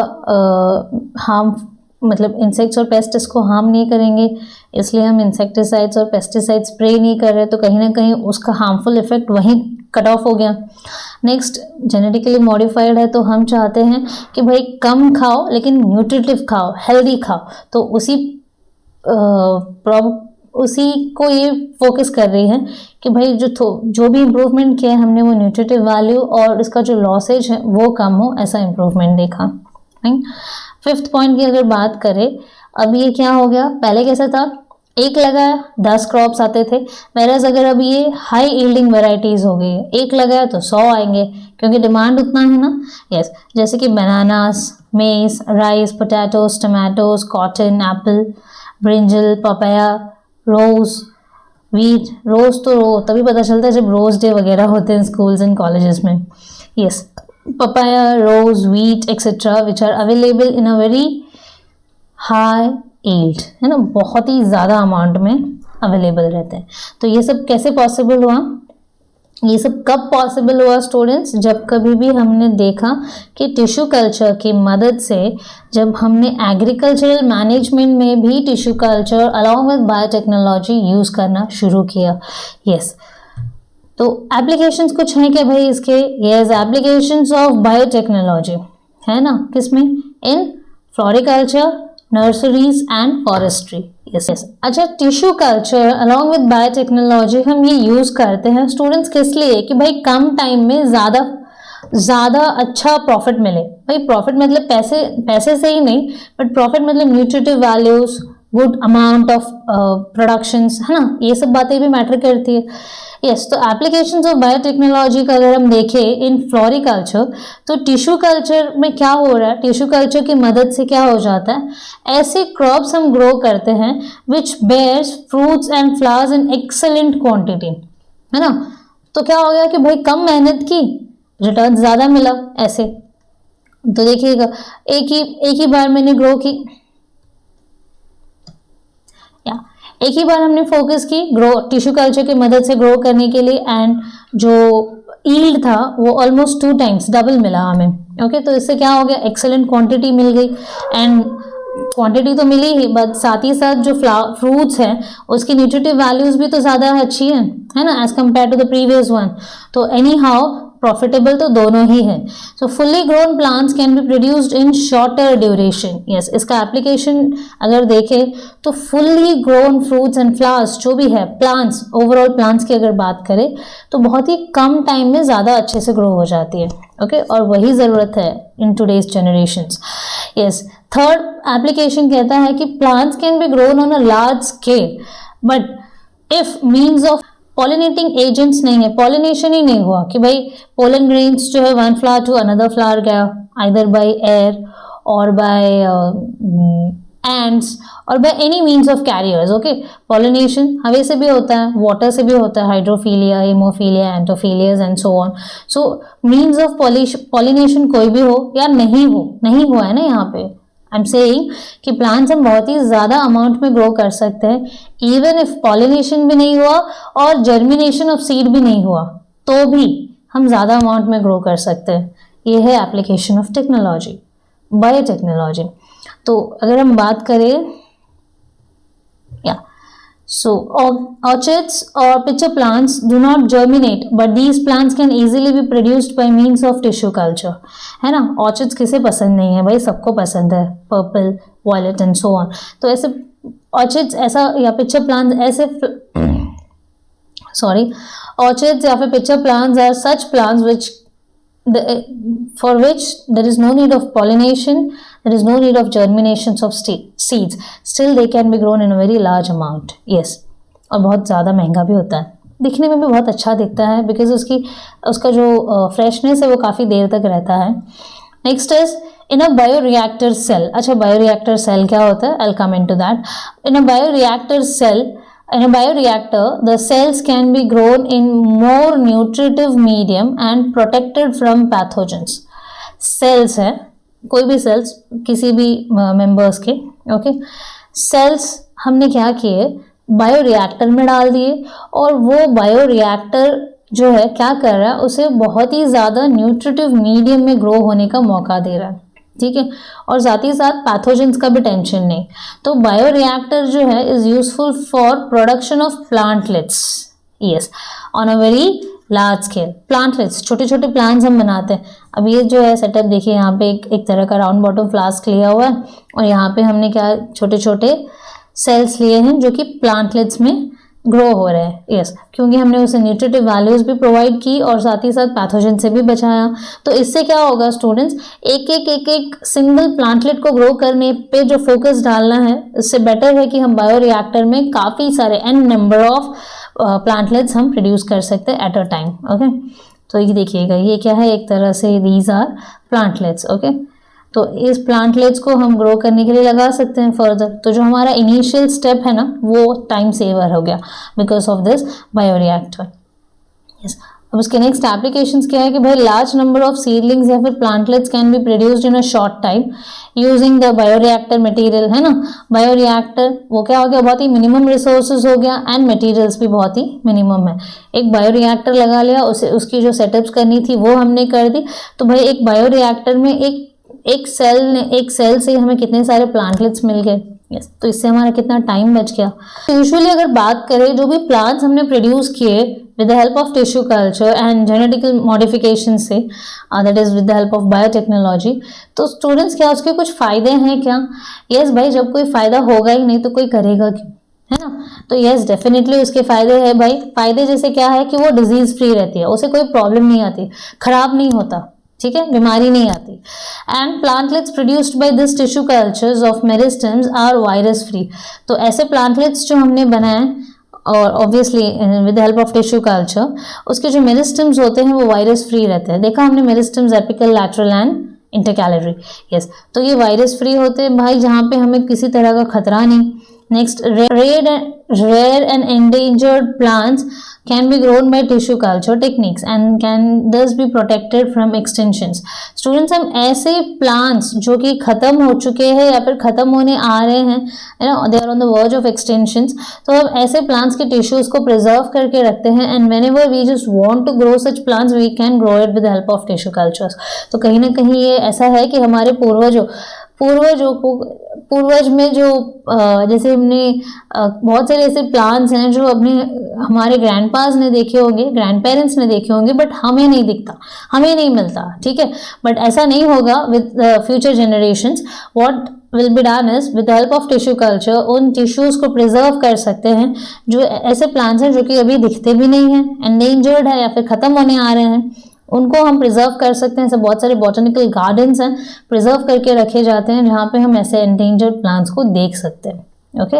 हार्म, मतलब इंसेक्ट्स और पेस्ट इसको हार्म नहीं करेंगे, इसलिए हम इंसेक्टिसाइड्स और पेस्टिसाइड्स स्प्रे नहीं कर रहे, तो कहीं ना कहीं उसका हार्मफुल इफेक्ट वहीं कट ऑफ हो गया. नेक्स्ट, जेनेटिकली मॉडिफाइड है तो हम चाहते हैं कि भाई कम खाओ लेकिन न्यूट्रिटिव खाओ, हेल्दी खाओ, तो उसी को ये फोकस कर रही है कि भाई जो भी इम्प्रूवमेंट किया है हमने वो न्यूट्रिटिव वैल्यू और इसका जो लॉसेज है वो कम हो, ऐसा इम्प्रूवमेंट देखा. फिफ्थ पॉइंट की अगर बात करें, अब ये क्या हो गया, पहले कैसा था, एक लगाया 10 क्रॉप्स आते थे, whereas अगर अब ये हाई यील्डिंग वेराइटीज़ हो गई है, एक लगाया तो 100 आएंगे क्योंकि डिमांड उतना है ना. यस, जैसे कि bananas, maize, rice, potatoes, tomatoes, cotton, apple, brinjal, papaya, rose, wheat. Rose तो तभी पता चलता है जब रोज डे वगैरह होते हैं स्कूल्स एंड कॉलेजेस में. Yes, papaya, rose, wheat etcetera which are available in a very high yield, है ना, बहुत ही ज़्यादा अमाउंट में अवेलेबल रहते हैं. तो ये सब कैसे पॉसिबल हुआ, ये सब कब पॉसिबल हुआ स्टूडेंट्स, जब कभी भी हमने देखा कि टिश्यू कल्चर की मदद से जब हमने एग्रीकल्चरल मैनेजमेंट में भी tissue culture along with biotechnology use करना शुरू किया. यस, तो एप्लीकेशंस कुछ हैं क्या भाई इसके? यस, एप्लीकेशंस ऑफ बायोटेक्नोलॉजी है ना, किसमें, in floriculture, nurseries and forestry. Yes. अच्छा, tissue culture along with biotechnology हम ये यूज़ करते हैं स्टूडेंट्स किस लिए, कि भाई कम टाइम में ज़्यादा ज़्यादा अच्छा प्रॉफिट मिले। भाई प्रॉफिट मतलब पैसे पैसे से ही नहीं, बट प्रॉफिट मतलब nutritive values, good amount of productions, है ना, ये सब बातें भी मैटर करती है। यस, तो एप्लीकेशंस ऑफ बायोटेक्नोलॉजी का अगर हम देखें इन फ्लोरिकल्चर, तो टिश्यू कल्चर में क्या हो रहा है, टिश्यू कल्चर की मदद से क्या हो जाता है, ऐसे क्रॉप्स हम ग्रो करते हैं which bears fruits and flowers in excellent quantity, है ना। तो क्या हो गया कि भाई कम मेहनत की, रिटर्न ज़्यादा मिला ऐसे। तो देखिएगा एक ही बार मैंने ग्रो की, या एक ही बार हमने फोकस की ग्रो टिश्यू कल्चर की मदद से ग्रो करने के लिए, एंड जो ईल्ड था वो ऑलमोस्ट 2 टाइम्स डबल मिला हमें। ओके, तो इससे क्या हो गया, एक्सेलेंट क्वांटिटी मिल गई, एंड क्वांटिटी तो मिली ही, बट साथ ही साथ जो फ्रूट्स हैं उसकी न्यूट्रिटिव वैल्यूज भी तो ज़्यादा अच्छी है ना, as compare to the previous one. तो एनी हाउ प्रॉफिटेबल तो दोनों ही है। So fully grown plants can be produced in shorter duration. Yes, इसका एप्लीकेशन अगर देखें तो fully grown fruits and flowers जो भी है, प्लांट्स, ओवरऑल प्लांट्स की अगर बात करें तो बहुत ही कम टाइम में ज़्यादा अच्छे से ग्रो हो जाती है। ओके, और वही ज़रूरत है in today's generations. Yes, third application कहता है कि plants can B grown on a large scale, but if means of pollinating agents नहीं है, पॉलिनेशन ही नहीं हुआ कि भाई पोलन ग्रेन्स जो है one flower to another flower गया, either by air or by ants or by any means of carriers. Okay, pollination हवा से भी होता है, वाटर से भी होता है, hydrophilia, hemophilia, entomophilias and so on. So means of pollination कोई भी हो या नहीं हुआ है ना यहाँ पे। आई एम सेइंग कि प्लांट्स हम बहुत ही ज़्यादा अमाउंट में ग्रो कर सकते हैं, इवन इफ पॉलिनेशन भी नहीं हुआ और जर्मिनेशन ऑफ सीड भी नहीं हुआ तो भी हम ज़्यादा अमाउंट में ग्रो कर सकते हैं। ये है एप्लीकेशन ऑफ टेक्नोलॉजी, बायोटेक्नोलॉजी। तो अगर हम बात करें, या so orchids or pitcher plants do not germinate, but these plants can easily be produced by means of tissue culture, है ना। orchids किसे पसंद नहीं है भाई, सबको पसंद है, purple, violet and so on. तो ऐसे orchids ऐसा या pitcher plants ऐसे orchids या फिर pitcher plants are such plants which for which there is no need of pollination, there is no need of germination of seeds, still they can be grown in a very large amount. Yes, और बहुत ज़्यादा महंगा भी होता है, दिखने में भी बहुत अच्छा दिखता है, बिकॉज उसका जो फ्रेशनेस है वो काफ़ी देर तक रहता है। Next is in a bioreactor cell. अच्छा, बायोरिएक्टर सेल क्या होता है, I'll come into that. In a bioreactor cell, in a bioreactor, the cells can be grown in more nutritive medium and protected from pathogens. Cells है, कोई भी sales, किसी भी members के, ओके। सेल्स हमने क्या किए, बायोरिएक्टर में डाल दिए, और वो बायोरिएक्टर जो है क्या कर रहा है, उसे बहुत ही ज़्यादा न्यूट्रिटिव मीडियम में ग्रो होने का मौका दे रहा है, ठीक है, और साथ ही साथ पैथोजेंस का भी टेंशन नहीं। तो बायोरिएक्टर जो है is useful for production of plantlets, yes, on a very large scale. Plantlets, छोटे छोटे प्लांट्स हम बनाते हैं। अब ये जो है सेटअप देखिए, यहाँ पे एक तरह का राउंड बॉटम फ्लास्क लिया हुआ है, और यहाँ पे हमने क्या छोटे छोटे सेल्स लिए हैं जो कि प्लांटलेट्स में ग्रो हो रहे हैं। यस, क्योंकि हमने उसे न्यूट्रिटिव वैल्यूज भी प्रोवाइड की और साथ ही साथ पैथोजन से भी बचाया। तो इससे क्या होगा स्टूडेंट्स, एक सिंगल प्लांटलेट को ग्रो करने पे जो फोकस डालना है, इससे बेटर है कि हम बायोरिएक्टर में काफ़ी सारे एन नंबर ऑफ प्लांटलेट्स हम प्रोड्यूस कर सकते हैं एट अ टाइम। ओके, तो ये देखिएगा, ये क्या है, एक तरह से दीज आर प्लांटलेट्स। ओके, तो इस प्लांटलेट्स को हम ग्रो करने के लिए लगा सकते हैं फर्दर। तो जो हमारा इनिशियल स्टेप है ना, वो टाइम सेवर हो गया because of this bioreactor. Yes, अब उसके नेक्स्ट एप्लीकेशंस क्या है कि भाई लार्ज नंबर ऑफ सीडलिंग्स या फिर plantlets can be produced in a short time using the bioreactor material, है ना। बायोरिएक्टर वो क्या हो गया, बहुत ही मिनिमम रिसोर्सेज हो गया, एंड मटेरियल्स भी बहुत ही मिनिमम है। एक बायोरिएक्टर लगा लिया, उसे उसकी जो सेटअप्स करनी थी वो हमने कर दी। तो भाई एक बायोरिएक्टर में एक सेल से हमें कितने सारे प्लांटलेट्स मिल गए। यस, तो इससे हमारा कितना टाइम बच गया। यूजुअली अगर बात करें, जो भी प्लांट्स हमने प्रोड्यूस किए with the help of tissue culture and genetical modification से, that is with the help of biotechnology, तो स्टूडेंट्स क्या उसके कुछ फ़ायदे हैं क्या? यस भाई, जब कोई फ़ायदा होगा ही नहीं तो कोई करेगा क्यों, है ना। तो यस, डेफिनेटली उसके फ़ायदे हैं भाई। फ़ायदे जैसे क्या है कि वो डिजीज़ फ्री रहती है, उसे कोई प्रॉब्लम नहीं आती, ख़राब नहीं होता, ठीक है, बीमारी नहीं आती। And plantlets produced by this tissue cultures of meristems are virus free. तो ऐसे प्लांटलेट्स जो हमने बनाए और obviously with help of tissue culture, उसके जो मेरिस्टेम्स होते हैं वो वायरस फ्री रहते हैं। देखा हमने meristems apical, lateral and intercalary. Yes, तो ये वायरस फ्री होते हैं भाई, जहाँ पे हमें किसी तरह का खतरा नहीं। Next, rare and endangered plants can be grown by tissue culture techniques and can thus be protected from extinctions. Students, हम ऐसे plants जो कि खत्म हो चुके हैं या फिर खत्म होने आ रहे हैं, they are on the verge of extinctions, तो हम ऐसे plants के tissues को preserve करके रखते हैं and whenever we just want to grow such plants we can grow it with the help of tissue cultures. तो कहीं ना कहीं ये ऐसा है कि हमारे पूर्वज में जो जैसे हमने बहुत सारे ऐसे प्लांट्स हैं जो अपने हमारे ग्रैंडपास ने देखे होंगे, ग्रैंड पेरेंट्स ने देखे होंगे, बट हमें नहीं दिखता, हमें नहीं मिलता, ठीक है। बट ऐसा नहीं होगा with future generations. What will be done is with help of tissue culture उन टिश्यूज को प्रिजर्व कर सकते हैं जो ऐसे प्लांट्स हैं जो कि अभी दिखते भी नहीं हैं, एंडेंजर्ड है या फिर खत्म होने आ रहे हैं, उनको हम प्रिजर्व कर सकते हैं। ऐसे बहुत सारे बॉटनिकल गार्डन्स हैं प्रिजर्व करके रखे जाते हैं जहाँ पे हम ऐसे एंडेंजर्ड प्लांट्स को देख सकते हैं। Okay,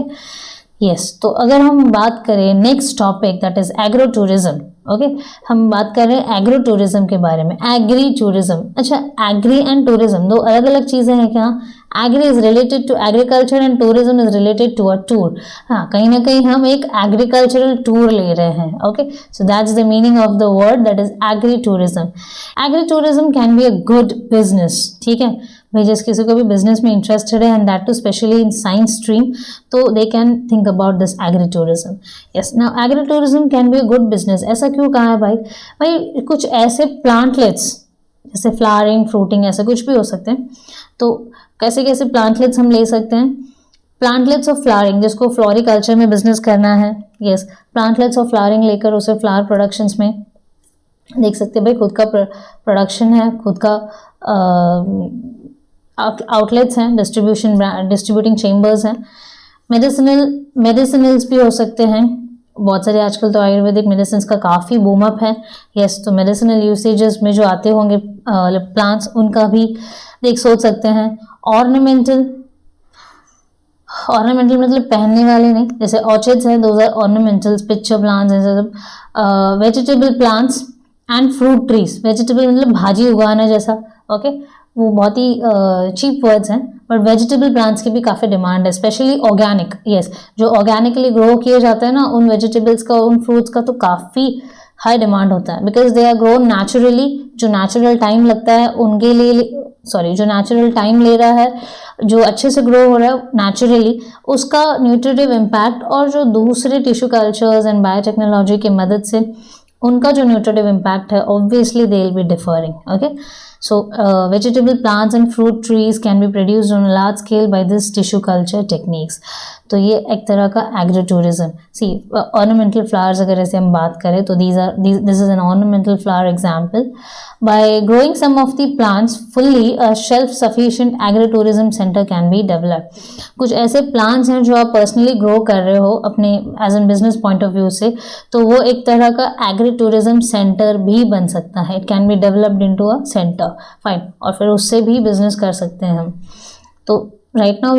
yes. तो अगर हम बात करें next topic that is agro tourism. Okay, हम बात कर रहे हैं एग्रो टूरिज्म के बारे में, एग्री टूरिज्म। अच्छा, एग्री एंड टूरिज्म दो अलग अलग चीजें हैं क्या? Agri is related to agriculture and tourism is related to a tour. हाँ, कहीं ना कहीं हम एक एग्रीकल्चरल टूर ले रहे हैं। Okay, so that's the meaning of the word, that is agri tourism. Agri tourism can be a good business, ठीक है भाई, जिस किसी को भी बिजनेस में इंटरेस्टेड है and that too specially in science stream, तो they can think about this agri tourism. Yes, now agri tourism can be a good business. ऐसा क्यों कहा है भाई? भाई कुछ ऐसे प्लांटलेट्स जैसे फ्लावरिंग, फ्रूटिंग, ऐसे कुछ भी हो सकते हैं। तो कैसे कैसे प्लांटलेट्स हम ले सकते हैं? प्लांटलेट्स ऑफ फ्लावरिंग, जिसको फ्लोरिकल्चर में बिजनेस करना है, यस, प्लांटलेट्स ऑफ फ्लावरिंग लेकर उसे फ्लावर प्रोडक्शंस में देख सकते हैं। भाई खुद का प्रोडक्शन है, खुद का आउटलेट्स हैं, डिस्ट्रीब्यूटिंग चेम्बर्स हैं। मेडिसिनल्स भी हो सकते हैं बहुत सारे। आजकल तो आयुर्वेदिक मेडिसिन का काफ़ी बूम अप है। यस, तो मेडिसिनल यूसेजेस में जो आते होंगे प्लांट्स, उनका भी देख सोच सकते हैं। ऑर्नामेंटल मतलब पहनने वाले नहीं, जैसे ऑर्चिड्स हैं, those are ornamentals, picture plants, ऐसे सब। Vegetable plants and fruit trees. Vegetable मतलब भाजी उगाना जैसा, ओके, वो बहुत ही चीप वर्ड्स हैं, बट वेजिटेबल प्लांट्स की भी काफ़ी डिमांड है, स्पेशली ऑर्गेनिक। यस, जो ऑर्गेनिकली ग्रो किए जाते हैं ना उन वेजिटेबल्स का, उन फ्रूट्स का तो काफ़ी हाई डिमांड होता है, because they are grown naturally. जो नेचुरल टाइम लगता है उनके लिए, जो नेचुरल टाइम ले रहा है, जो अच्छे से ग्रो हो रहा है नेचुरली, उसका न्यूट्रिटिव इम्पैक्ट और जो दूसरे टिश्यू कल्चर्स एंड बायोटेक्नोलॉजी की मदद से उनका जो न्यूट्रिटिव इम्पैक्ट है, obviously they will be differing. Okay, so vegetable plants and fruit trees can be produced on a large scale by this tissue culture techniques. तो ये एक तरह का agro tourism. See ornamental flowers अगर ऐसे हम बात करें तो this is an ornamental flower example. By growing some of the plants fully a self sufficient agro tourism centre can be develop. कुछ ऐसे प्लांट्स हैं जो आप पर्सनली ग्रो कर रहे हो अपने as an business point of view से, तो वो एक तरह का एग्रो टूरिज्म सेंटर भी बन सकता है। It can be developed into a centre, fine, और फिर उससे भी बिजनेस कर सकते हैं हम। तो right now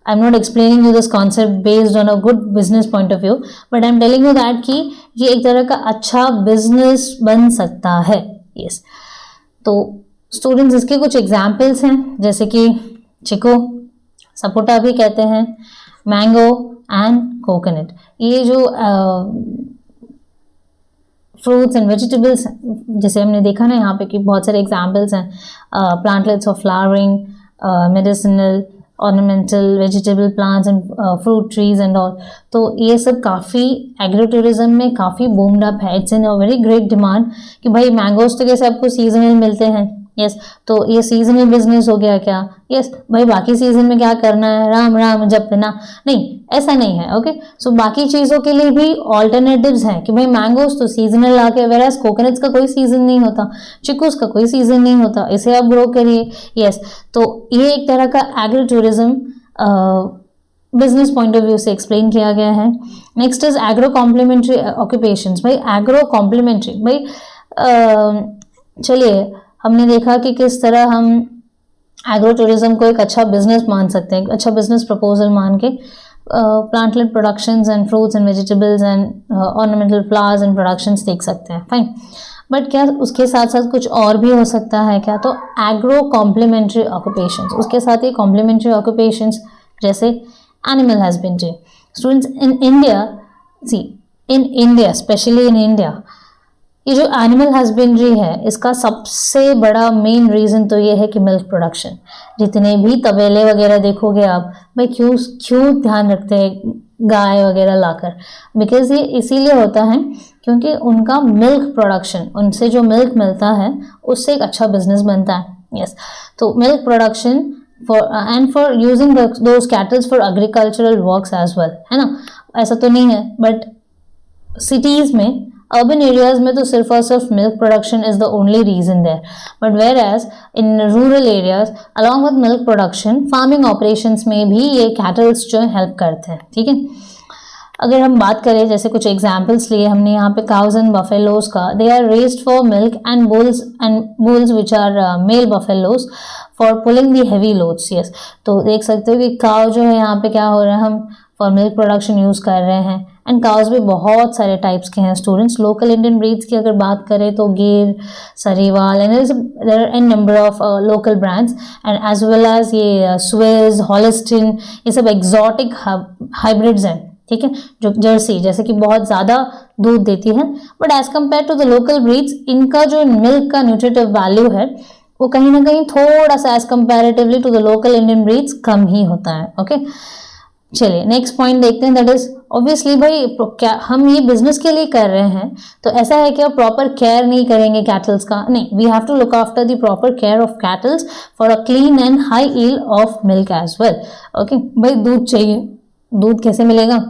I am not explaining you this concept based on a good business point of view, but I am telling you that कि ये एक तरह का अच्छा बिजनेस बन सकता है। यस, तो स्टूडेंट्स इसके कुछ एग्जाम्पल्स हैं, जैसे कि चिको, सपोटा भी कहते हैं, मैंगो एंड कोकोनट। ये जो फ्रूट्स एंड वेजिटेबल्स, जैसे हमने देखा ना यहाँ पे कि बहुत सारे एग्जाम्पल्स हैं, plantlets of flowering, medicinal, ornamental, vegetable plants and fruit trees and all. तो ये सब काफ़ी एग्रो टूरिज्म में काफ़ी बूम्ड अप है। It's in a very great demand कि भाई मैंगोज तो कैसे आपको सीजनल मिलते हैं। यस, तो ये सीजनल बिजनेस हो गया क्या? यस भाई, बाकी सीजन में क्या करना है, राम राम जपना, नहीं, ऐसा नहीं है। ओके, सो बाकी चीज़ों के लिए भी ऑल्टरनेटिव्स हैं कि भाई मैंगोज तो सीजनल आके, वेराज कोकोनट्स का कोई सीजन नहीं होता, चिकूस का कोई सीजन नहीं होता, इसे आप ग्रो करिए। यस, तो ये एक तरह का agro tourism business point of view से एक्सप्लेन किया गया है। Next is agro complementary occupations. भाई एग्रो कॉम्प्लीमेंट्री, भाई चलिए हमने देखा कि किस तरह हम एग्रो टूरिज्म को एक अच्छा बिजनेस मान सकते हैं, अच्छा बिजनेस प्रपोजल मान के plant-lead productions and fruits and vegetables and ornamental flowers and productions देख सकते हैं, फाइन। बट क्या उसके साथ साथ कुछ और भी हो सकता है क्या? तो एग्रो कॉम्प्लीमेंट्री ऑक्यूपेशंस, उसके साथ ही कॉम्प्लीमेंट्री ऑक्यूपेशंस जैसे animal husbandry. Students in India, see in India, specially in India, ये जो एनिमल हस्बेंड्री है इसका सबसे बड़ा मेन रीज़न तो ये है कि मिल्क प्रोडक्शन। जितने भी तबेले वगैरह देखोगे आप, भाई क्यों ध्यान रखते हैं गाय वगैरह लाकर? बिकॉज ये इसीलिए होता है क्योंकि उनका मिल्क प्रोडक्शन, उनसे जो मिल्क मिलता है उससे एक अच्छा बिजनेस बनता है। यस, तो milk production for using those cattles for agricultural works as well, है ना? ऐसा तो नहीं है, बट सिटीज़ में, अर्बन एरियाज में तो सिर्फ और सिर्फ milk production is the only reason there, but where as in rural areas along with milk production farming operations में भी ये कैटल्स जो हेल्प करते हैं, ठीक है। अगर हम बात करें, जैसे कुछ एग्जांपल्स लिए हमने यहाँ पे, काउज एंड बफेलोज का, they are raised for milk and bulls which are male buffaloes for pulling the heavy loads. Yes, तो देख सकते हो कि काउ जो है यहाँ पे क्या हो रहा है, हम फॉर मिल्क प्रोडक्शन यूज़ कर रहे हैं। एंड काउज भी बहुत सारे टाइप्स के हैं स्टूडेंट्स। लोकल इंडियन ब्रीड्स की अगर बात करें तो Gir, Sahiwal, and there are a number of local brands and as well as ये स्विस, हॉलिस्टीन, ये सब एग्जॉटिक हाइब्रिड्स हैं, ठीक है, जो जर्सी जैसे कि बहुत ज़्यादा दूध देती है, but as compare to the local breeds इनका जो मिल्क का न्यूट्रिटिव वैल्यू है वो कहीं ना कहीं थोड़ा सा as comparatively to the local Indian breeds कम ही होता है। ओके, चलिए नेक्स्ट पॉइंट देखते हैं, दैट इज ऑब्वियसली भाई क्या हम ये बिजनेस के लिए कर रहे हैं तो ऐसा है कि आप प्रॉपर केयर नहीं करेंगे कैटल्स का? नहीं, we have to look after the proper care of cattles for a clean and high yield of milk as well. Okay, भाई दूध चाहिए, दूध कैसे मिलेगा?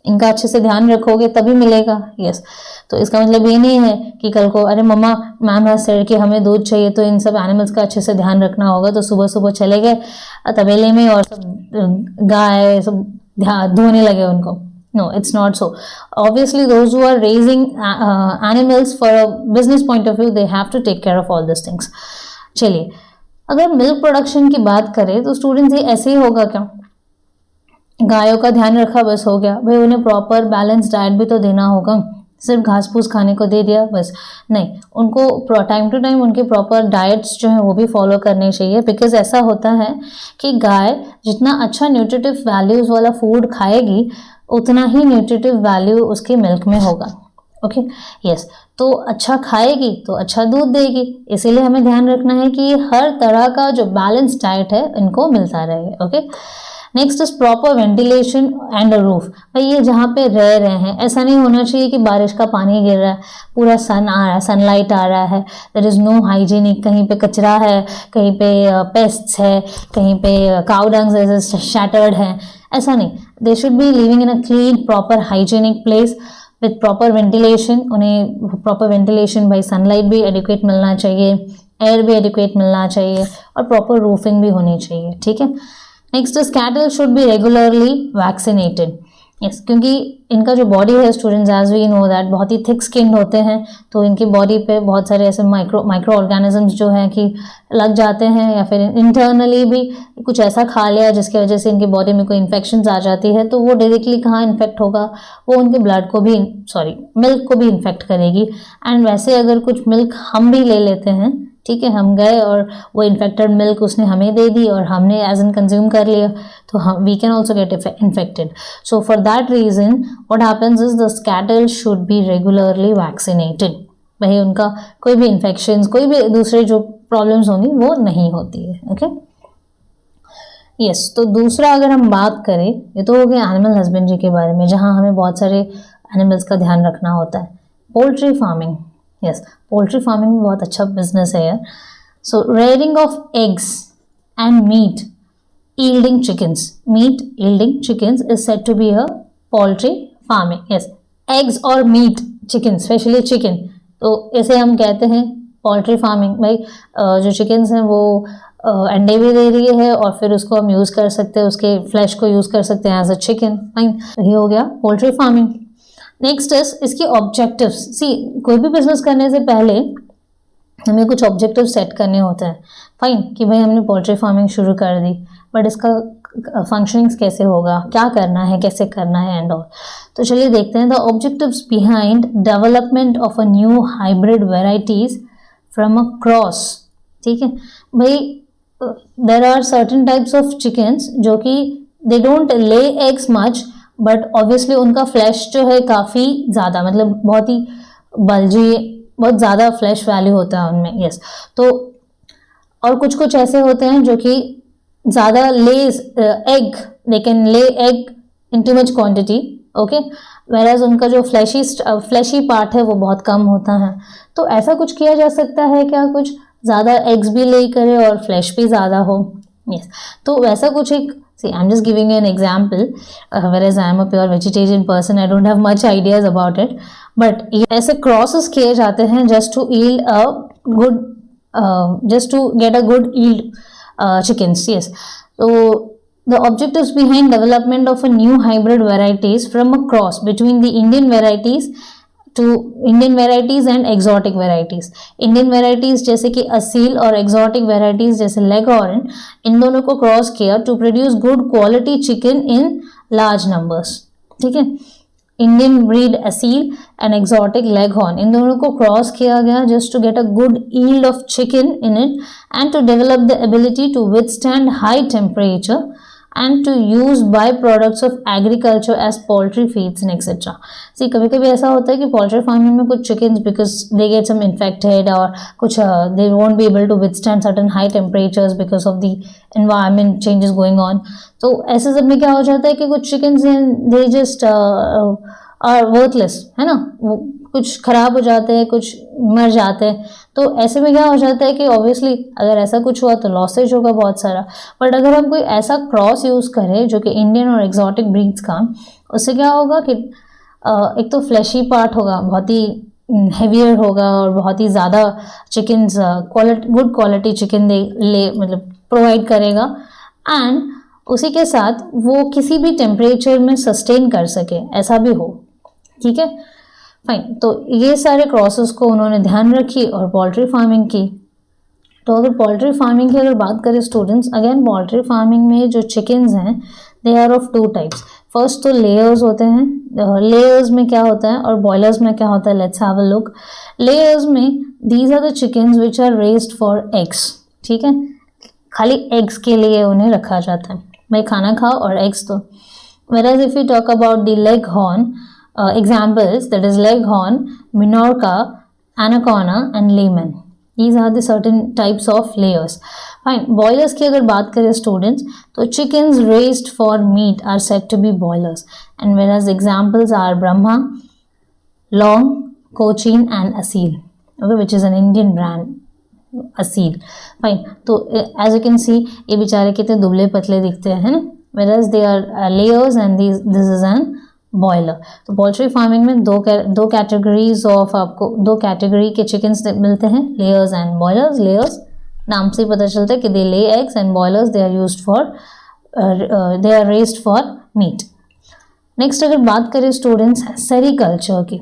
इनका अच्छे से ध्यान रखोगे तभी मिलेगा। यस, तो इसका मतलब ये नहीं है कि कल को अरे मम्मा मैम हैज सेड कि हमें दूध चाहिए तो इन सब एनिमल्स का अच्छे से ध्यान रखना होगा, तो सुबह सुबह चले गए तबेले में और सब गाय सब धोने लगे उनको। No, it's not so. Obviously those who are raising animals for a business point of view, they have to take care of all this things. चलिए, अगर मिल्क प्रोडक्शन की बात करें तो स्टूडेंट्स ये ऐसे ही होगा क्या? गायों का ध्यान रखा बस हो गया? भाई उन्हें प्रॉपर बैलेंस डाइट भी तो देना होगा, सिर्फ घास फूस खाने को दे दिया बस नहीं, उनको टाइम टू टाइम उनके प्रॉपर डाइट्स जो है वो भी फॉलो करने चाहिए। बिकॉज ऐसा होता है कि गाय जितना अच्छा न्यूट्रिटिव वैल्यूज़ वाला फूड खाएगी उतना ही न्यूट्रिटिव वैल्यू उसके मिल्क में होगा। ओके, यस, तो अच्छा खाएगी तो अच्छा दूध देगी, इसीलिए हमें ध्यान रखना है कि हर तरह का जो बैलेंस डाइट है इनको मिलता रहे। Okay, next is proper ventilation and roof. भाई ये जहाँ पे रह रहे हैं ऐसा नहीं होना चाहिए कि बारिश का पानी गिर रहा है, पूरा सन आ रहा है, सनलाइट आ रहा है, देयर इज नो हाइजीनिक, कहीं पे कचरा है, कहीं पे पेस्ट्स है, कहीं पे काउ डंग्स शैटर्ड है, ऐसा नहीं। They should be living in a clean proper hygienic place with proper ventilation. उन्हें प्रॉपर वेंटिलेशन, भाई सनलाइट भी एडिक्वेट मिलना चाहिए, एयर भी एडिक्वेट मिलना चाहिए और प्रॉपर रूफिंग भी होनी चाहिए, ठीक है। Next is cattle should be regularly vaccinated. Yes, क्योंकि इनका जो बॉडी है students, as we know that, बहुत ही थिक स्किन्ड होते हैं, तो इनकी बॉडी पे बहुत सारे ऐसे माइक्रो ऑर्गेनिजम्स जो हैं कि लग जाते हैं, या फिर इंटरनली भी कुछ ऐसा खा लिया जिसकी वजह से इनकी बॉडी में कोई इन्फेक्शन आ जाती है, तो वो डायरेक्टली कहाँ इन्फेक्ट होगा? वो उनके ब्लड को भी, मिल्क को भी इन्फेक्ट करेगी। एंड वैसे अगर कुछ मिल्क हम भी ले लेते हैं, ठीक है, हम गए और वो इन्फेक्टेड मिल्क उसने हमें दे दी और हमने एज एन कंज्यूम कर लिया, तो हम we can also get infected. So for that reason what happens is the cattle should be regularly vaccinated. वही उनका कोई भी इन्फेक्शन, कोई भी दूसरे जो प्रॉब्लम्स होंगी वो नहीं होती है। ओके, यस, तो दूसरा अगर हम बात करें, ये तो हो गया एनिमल हस्बेंड्री के बारे में, जहाँ हमें बहुत सारे एनिमल्स का ध्यान रखना होता है। Poultry farming, yes, poultry farming में बहुत अच्छा बिजनेस है यार। So rearing of eggs and meat yielding chickens, meat yielding chickens is said to be a poultry farming. Yes, eggs और meat chicken, स्पेशली चिकन, तो इसे हम कहते हैं पोल्ट्री फार्मिंग। भाई जो चिकन्स हैं वो अंडे भी दे रही है और फिर उसको हम यूज़ कर सकते हैं, उसके फ्लैश को यूज़ कर सकते हैं एज अ चिकन। फाइन, ये हो गया पोल्ट्री फार्मिंग। नेक्स्ट इज इसकी ऑब्जेक्टिव्स। सी, कोई भी बिजनेस करने से पहले हमें कुछ ऑब्जेक्टिव सेट करने होते हैं, फाइन, कि भाई हमने पोल्ट्री फार्मिंग शुरू कर दी, बट इसका फंक्शनिंग्स कैसे होगा, क्या करना है, कैसे करना है एंड ऑल। तो चलिए देखते हैं the objectives behind development of a new hybrid varieties from a cross. ठीक है भाई, there are certain types of chickens जो कि they don't lay eggs much, but obviously उनका फ्लैश जो है काफ़ी ज़्यादा, मतलब बहुत ही बल्जी, बहुत ज़्यादा फ्लैश वैल्यू होता है उनमें, यस। तो और कुछ कुछ ऐसे होते हैं जो कि ज़्यादा less egg, they can lay egg in too much quantity, okay, वेराज उनका जो फ्लैशी पार्ट है वो बहुत कम होता है। तो ऐसा कुछ किया जा सकता है क्या, कुछ ज़्यादा एग्स भी ले करे और फ्लैश भी ज़्यादा हो, यस। तो वैसा कुछ एक, see I'm just giving you an example, whereas I am a pure vegetarian person, I don't have much ideas about it, but ऐसे crosses किए जाते हैं just to yield a good, just to get a good yield chickens, yes. So the objectives behind development of a new hybrid varieties from a cross between the Indian varieties and exotic varieties. Indian varieties जैसे कि असील और exotic varieties जैसे Leghorn, इन दोनों को cross किया to produce good quality chicken in large numbers. ठीक है, Indian breed Aseel and exotic Leghorn, इन दोनों को क्रॉस किया गया just to get a good yield of chicken in it and to develop the ability to withstand high temperature and to use by-products of agriculture as poultry feeds and etc. See, कभी-कभी ऐसा होता है कि poultry farming में कुछ chickens because they get some infected और कुछ they won't be able to withstand certain high temperatures because of the environment changes going on. तो ऐसे सब में क्या हो जाता है कि कुछ chickens they just are worthless, है ना, वो कुछ खराब हो जाते हैं, कुछ मर जाते हैं। तो ऐसे में क्या हो जाता है कि ऑब्वियसली अगर ऐसा कुछ हुआ तो लॉसेज होगा बहुत सारा। बट अगर हम कोई ऐसा क्रॉस यूज़ करें जो कि इंडियन और एक्सोटिक ब्रीड्स का, उससे क्या होगा कि एक तो फ्लैशी पार्ट होगा, बहुत ही हेवियर होगा और बहुत ही ज़्यादा चिकन्स गुड क्वालिटी चिकन ले मतलब प्रोवाइड करेगा, एंड उसी के साथ वो किसी भी टेम्परेचर में सस्टेन कर सके, ऐसा भी हो। ठीक है, फाइन। तो ये सारे क्रॉसेस को उन्होंने ध्यान रखी और पोल्ट्री फार्मिंग की। तो अगर पोल्ट्री फार्मिंग की अगर बात करें स्टूडेंट्स, अगेन पोल्ट्री फार्मिंग में जो चिकन्स हैं they are of two types. First तो लेयर्स होते हैं, लेयर्स में क्या होता है और बॉयलर्स में क्या होता है, let's have a look. Layers में these are the chickens which are raised for eggs. ठीक है, खाली एग्स के लिए उन्हें रखा जाता है, भाई खाना खाओ और एग्स दो। whereas if we talk about the leghorn, examples, that is leghorn, minorca, anaconda and layman, these are the certain types of layers. Fine. Boilers की अगर बात करें students, तो chickens raised for meat are said to be boilers, and whereas examples are Brahma, Long, Cochin and Asil, okay, which is an Indian brand, Asil. Fine. तो as you can see ये बेचारे कितने दुबले पतले दिखते हैं ना, whereas they are layers and this is an boiler. तो पोल्ट्री फार्मिंग में दो कैटेगरीज ऑफ आपको दो कैटेगरी के चिकन्स मिलते हैं, लेयर्स एंड बॉयलर्स। लेयर्स नाम से ही पता चलता है कि they lay eggs, and broilers they are used for they are raised for meat. Next अगर बात करें स्टूडेंट्स सेरीकल्चर की,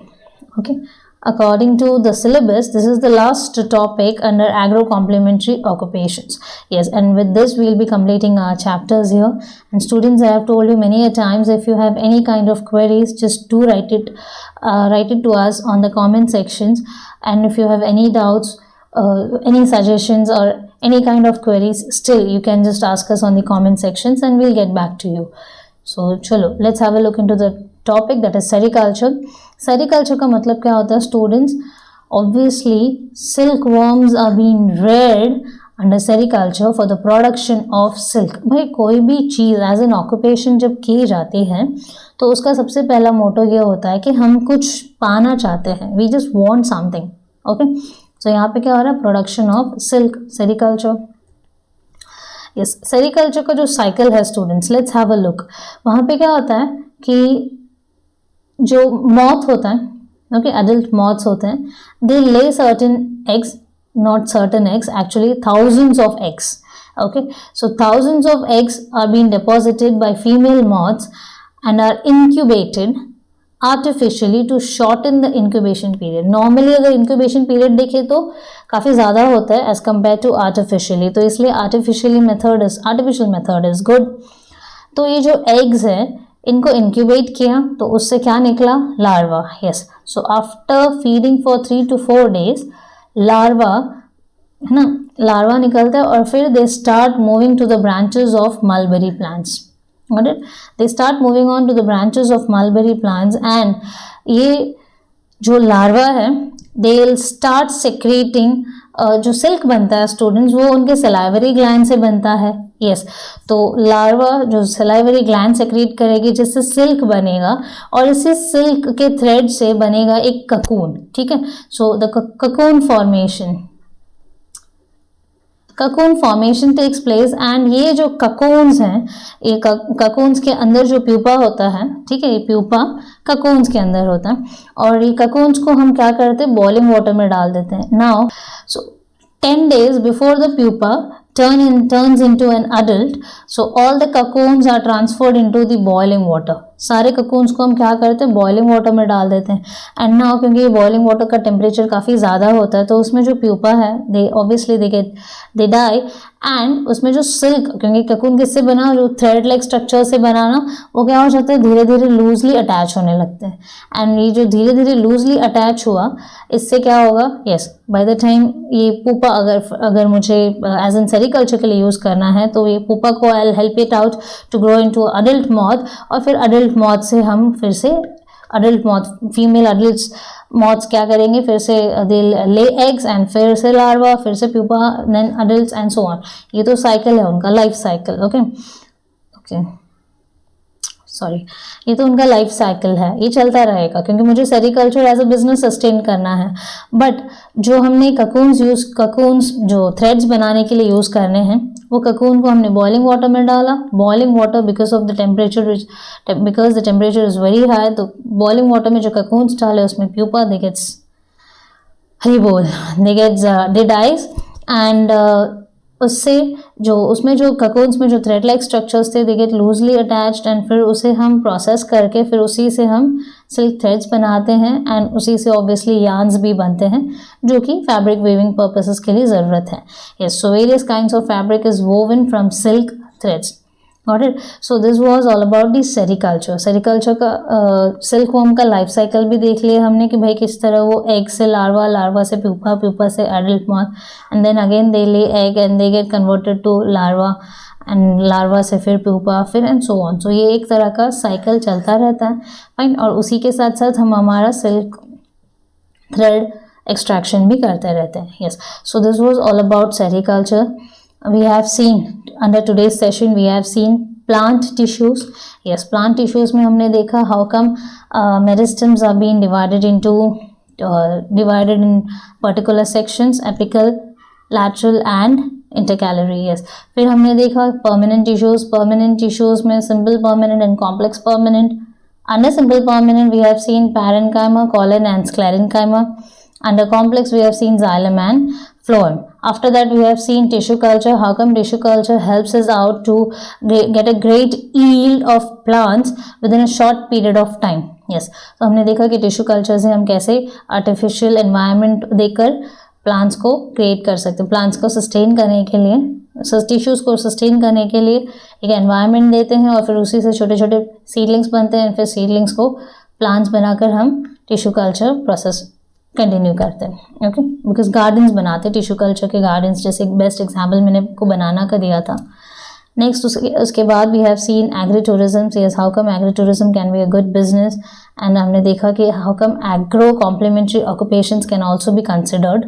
okay, according to the syllabus this is the last topic under agro complementary occupations. Yes, and with this we'll be completing our chapters here. And students, I have told you many a times, if you have any kind of queries, just do write it to us on the comment sections. And if you have any doubts, any suggestions or any kind of queries, still you can just ask us on the comment sections and we'll get back to you. So chalo, let's have a look into the topic, that is sericulture. Sericulture का मतलब क्या होता है students? Obviously silkworms are being reared under sericulture for the production of silk. भाई कोई भी चीज़ as an occupation जब की जाती है तो उसका सबसे पहला मोटो ये होता है कि हम कुछ पाना चाहते हैं, we just want something, okay. So यहाँ पे क्या हो रहा है, production of silk, sericulture. Yes, sericulture का जो साइकिल है students, let's have a look. वहाँ पे क्या होता है कि जो मॉथ होता है, ओके, एडल्ट मॉथ्स होते हैं, दे ले certain eggs, not certain eggs, actually thousands of eggs, okay. So thousands of eggs are being deposited by female moths and are incubated artificially to shorten the incubation period. Normally अगर incubation period देखें तो काफ़ी ज़्यादा होता है as compare to artificially, तो इसलिए artificial method is good. तो ये जो एग्स है इनको इंक्यूबेट किया तो उससे क्या निकला, larva. Yes, so after feeding for 3 to 4 days larva, है ना, लार्वा निकलता है और फिर they start moving to the branches of mulberry plants. Got it? They start moving on to the branches of mulberry plants and ये जो larva है they will start secreting जो सिल्क बनता है स्टूडेंट्स वो उनके सलाइवरी ग्लैंड से बनता है। यस, तो लार्वा जो सलाइवरी ग्लैंड सेक्रेट करेगी जिससे सिल्क बनेगा और इसी सिल्क के थ्रेड से बनेगा एक ककून। ठीक है, so the cocoon formation takes place and ये जो ककून्स हैं, ये ककून्स के अंदर जो प्यूपा होता है, ठीक है, ये प्यूपा ककून्स के अंदर होता है और ये ककून्स को हम क्या करते हैं, बॉइलिंग वाटर में डाल देते हैं। Now so 10 days before the pupa turns into an adult, so all the cocoons are transferred into the boiling water। सारे cocoons को हम क्या करते हैं, बॉइलिंग वाटर में डाल देते हैं। एंड नाउ क्योंकि ये बॉइलिंग वाटर का टेम्परेचर काफ़ी ज़्यादा होता है तो उसमें जो प्यूपा है दे डाई एंड उसमें जो सिल्क, क्योंकि ककून किससे बना, जो थ्रेड लाइक स्ट्रक्चर से बना ना, वो क्या हो जाता है, धीरे धीरे लूजली अटैच होने लगते हैं। एंड ये जो धीरे धीरे लूजली अटैच हुआ इससे क्या होगा, यस, बाय द टाइम ये पुपा अगर मुझे एज एन सेरिकल्चर के लिए यूज़ करना है तो ये पुपा को I help it out to grow into adult moth और फिर अडल्ट मॉथ से हम फिर से adult moth, female adult moths क्या करेंगे, फिर से दे ले एग्स एंड फिर से लार्वा, फिर से pupa, then adults and so on. ये तो साइकिल है उनका, लाइफ साइकिल। ओके सॉरी, ये तो उनका लाइफ साइकिल है, ये चलता रहेगा क्योंकि मुझे sericulture as a business sustain करना है। बट जो हमने ककून्स जो थ्रेड्स बनाने के लिए यूज़ करने हैं वो ककून को हमने बॉइलिंग वाटर में डाला। Boiling water because the temperature is very high, तो बॉइलिंग वाटर में जो ककून्स डाले उसमें प्यूपा दे डाइज एंड उससे जो उसमें जो ककून्स में जो थ्रेड लाइक स्ट्रक्चर्स थे they get loosely attached and फिर उसे हम प्रोसेस करके फिर उसी से हम सिल्क थ्रेड्स बनाते हैं एंड उसी से ऑब्वियसली यार्न्स भी बनते हैं जो कि फैब्रिक वीविंग पर्पसेस के लिए ज़रूरत है। Yes, so various kinds of fabric is woven from silk threads. Got it? So this was all about the sericulture का सिल्कवॉर्म का लाइफ साइकिल भी देख लिया हमने कि भाई किस तरह वो एग से लार्वा से प्यूपा से adult moth and then again they lay egg and they get converted to larva and larva से फिर प्यूपा फिर एंड सो ऑन। सो ये एक तरह का साइकिल चलता रहता है, फाइन। और उसी के साथ साथ हम हमारा सिल्क थ्रेड एक्सट्रैक्शन भी करते रहते हैं। Yes, so this was all about sericulture. We have seen under today's session we have seen plant tissues. Yes, plant tissues में हमने देखा how come meristems are being divided in particular sections, apical, lateral and intercalary. Yes, फिर हमने देखा permanent tissues में simple permanent and complex permanent. Under simple permanent we have seen parenchyma, colon and sclerenchyma. Under complex we have seen xylem and phloem. After that we have seen tissue culture. How come tissue culture helps us out to get a great yield of plants within a short period of time. Yes, तो हमने देखा कि tissue culture से हम कैसे artificial environment देकर plants को create कर सकते हैं। प्लांट्स को सस्टेन करने के लिए, टिश्यूज़ को सस्टेन करने के लिए एक एनवायरनमेंट देते हैं और फिर उसी से छोटे छोटे सीडलिंग्स बनते हैं, फिर सीडलिंग्स को प्लांट्स बनाकर हम टिश्यू कल्चर प्रोसेस कंटिन्यू करते हैं। ओके, बिकॉज गार्डन्स बनाते हैं, टिश्यू कल्चर के गार्डन्स, जैसे एक बेस्ट एग्जाम्पल मैंने आपको बनाना का दिया था। नेक्स्ट उसके बाद we have seen agri tourism. Yes, how come agri tourism can be a good business and हमने देखा कि how come agro complementary occupations can also be considered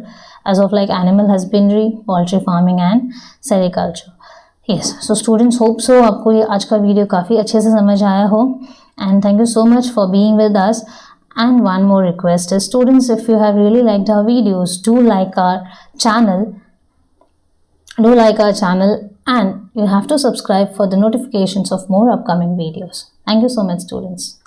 as of like animal husbandry, poultry farming and sericulture. Yes, so students, hope so आपको ये आज का video काफ़ी अच्छे से समझ आया हो and thank you so much for being with us. And one more request is, students, if you have really liked our videos, do like our channel and you have to subscribe for the notifications of more upcoming videos. Thank you so much, students.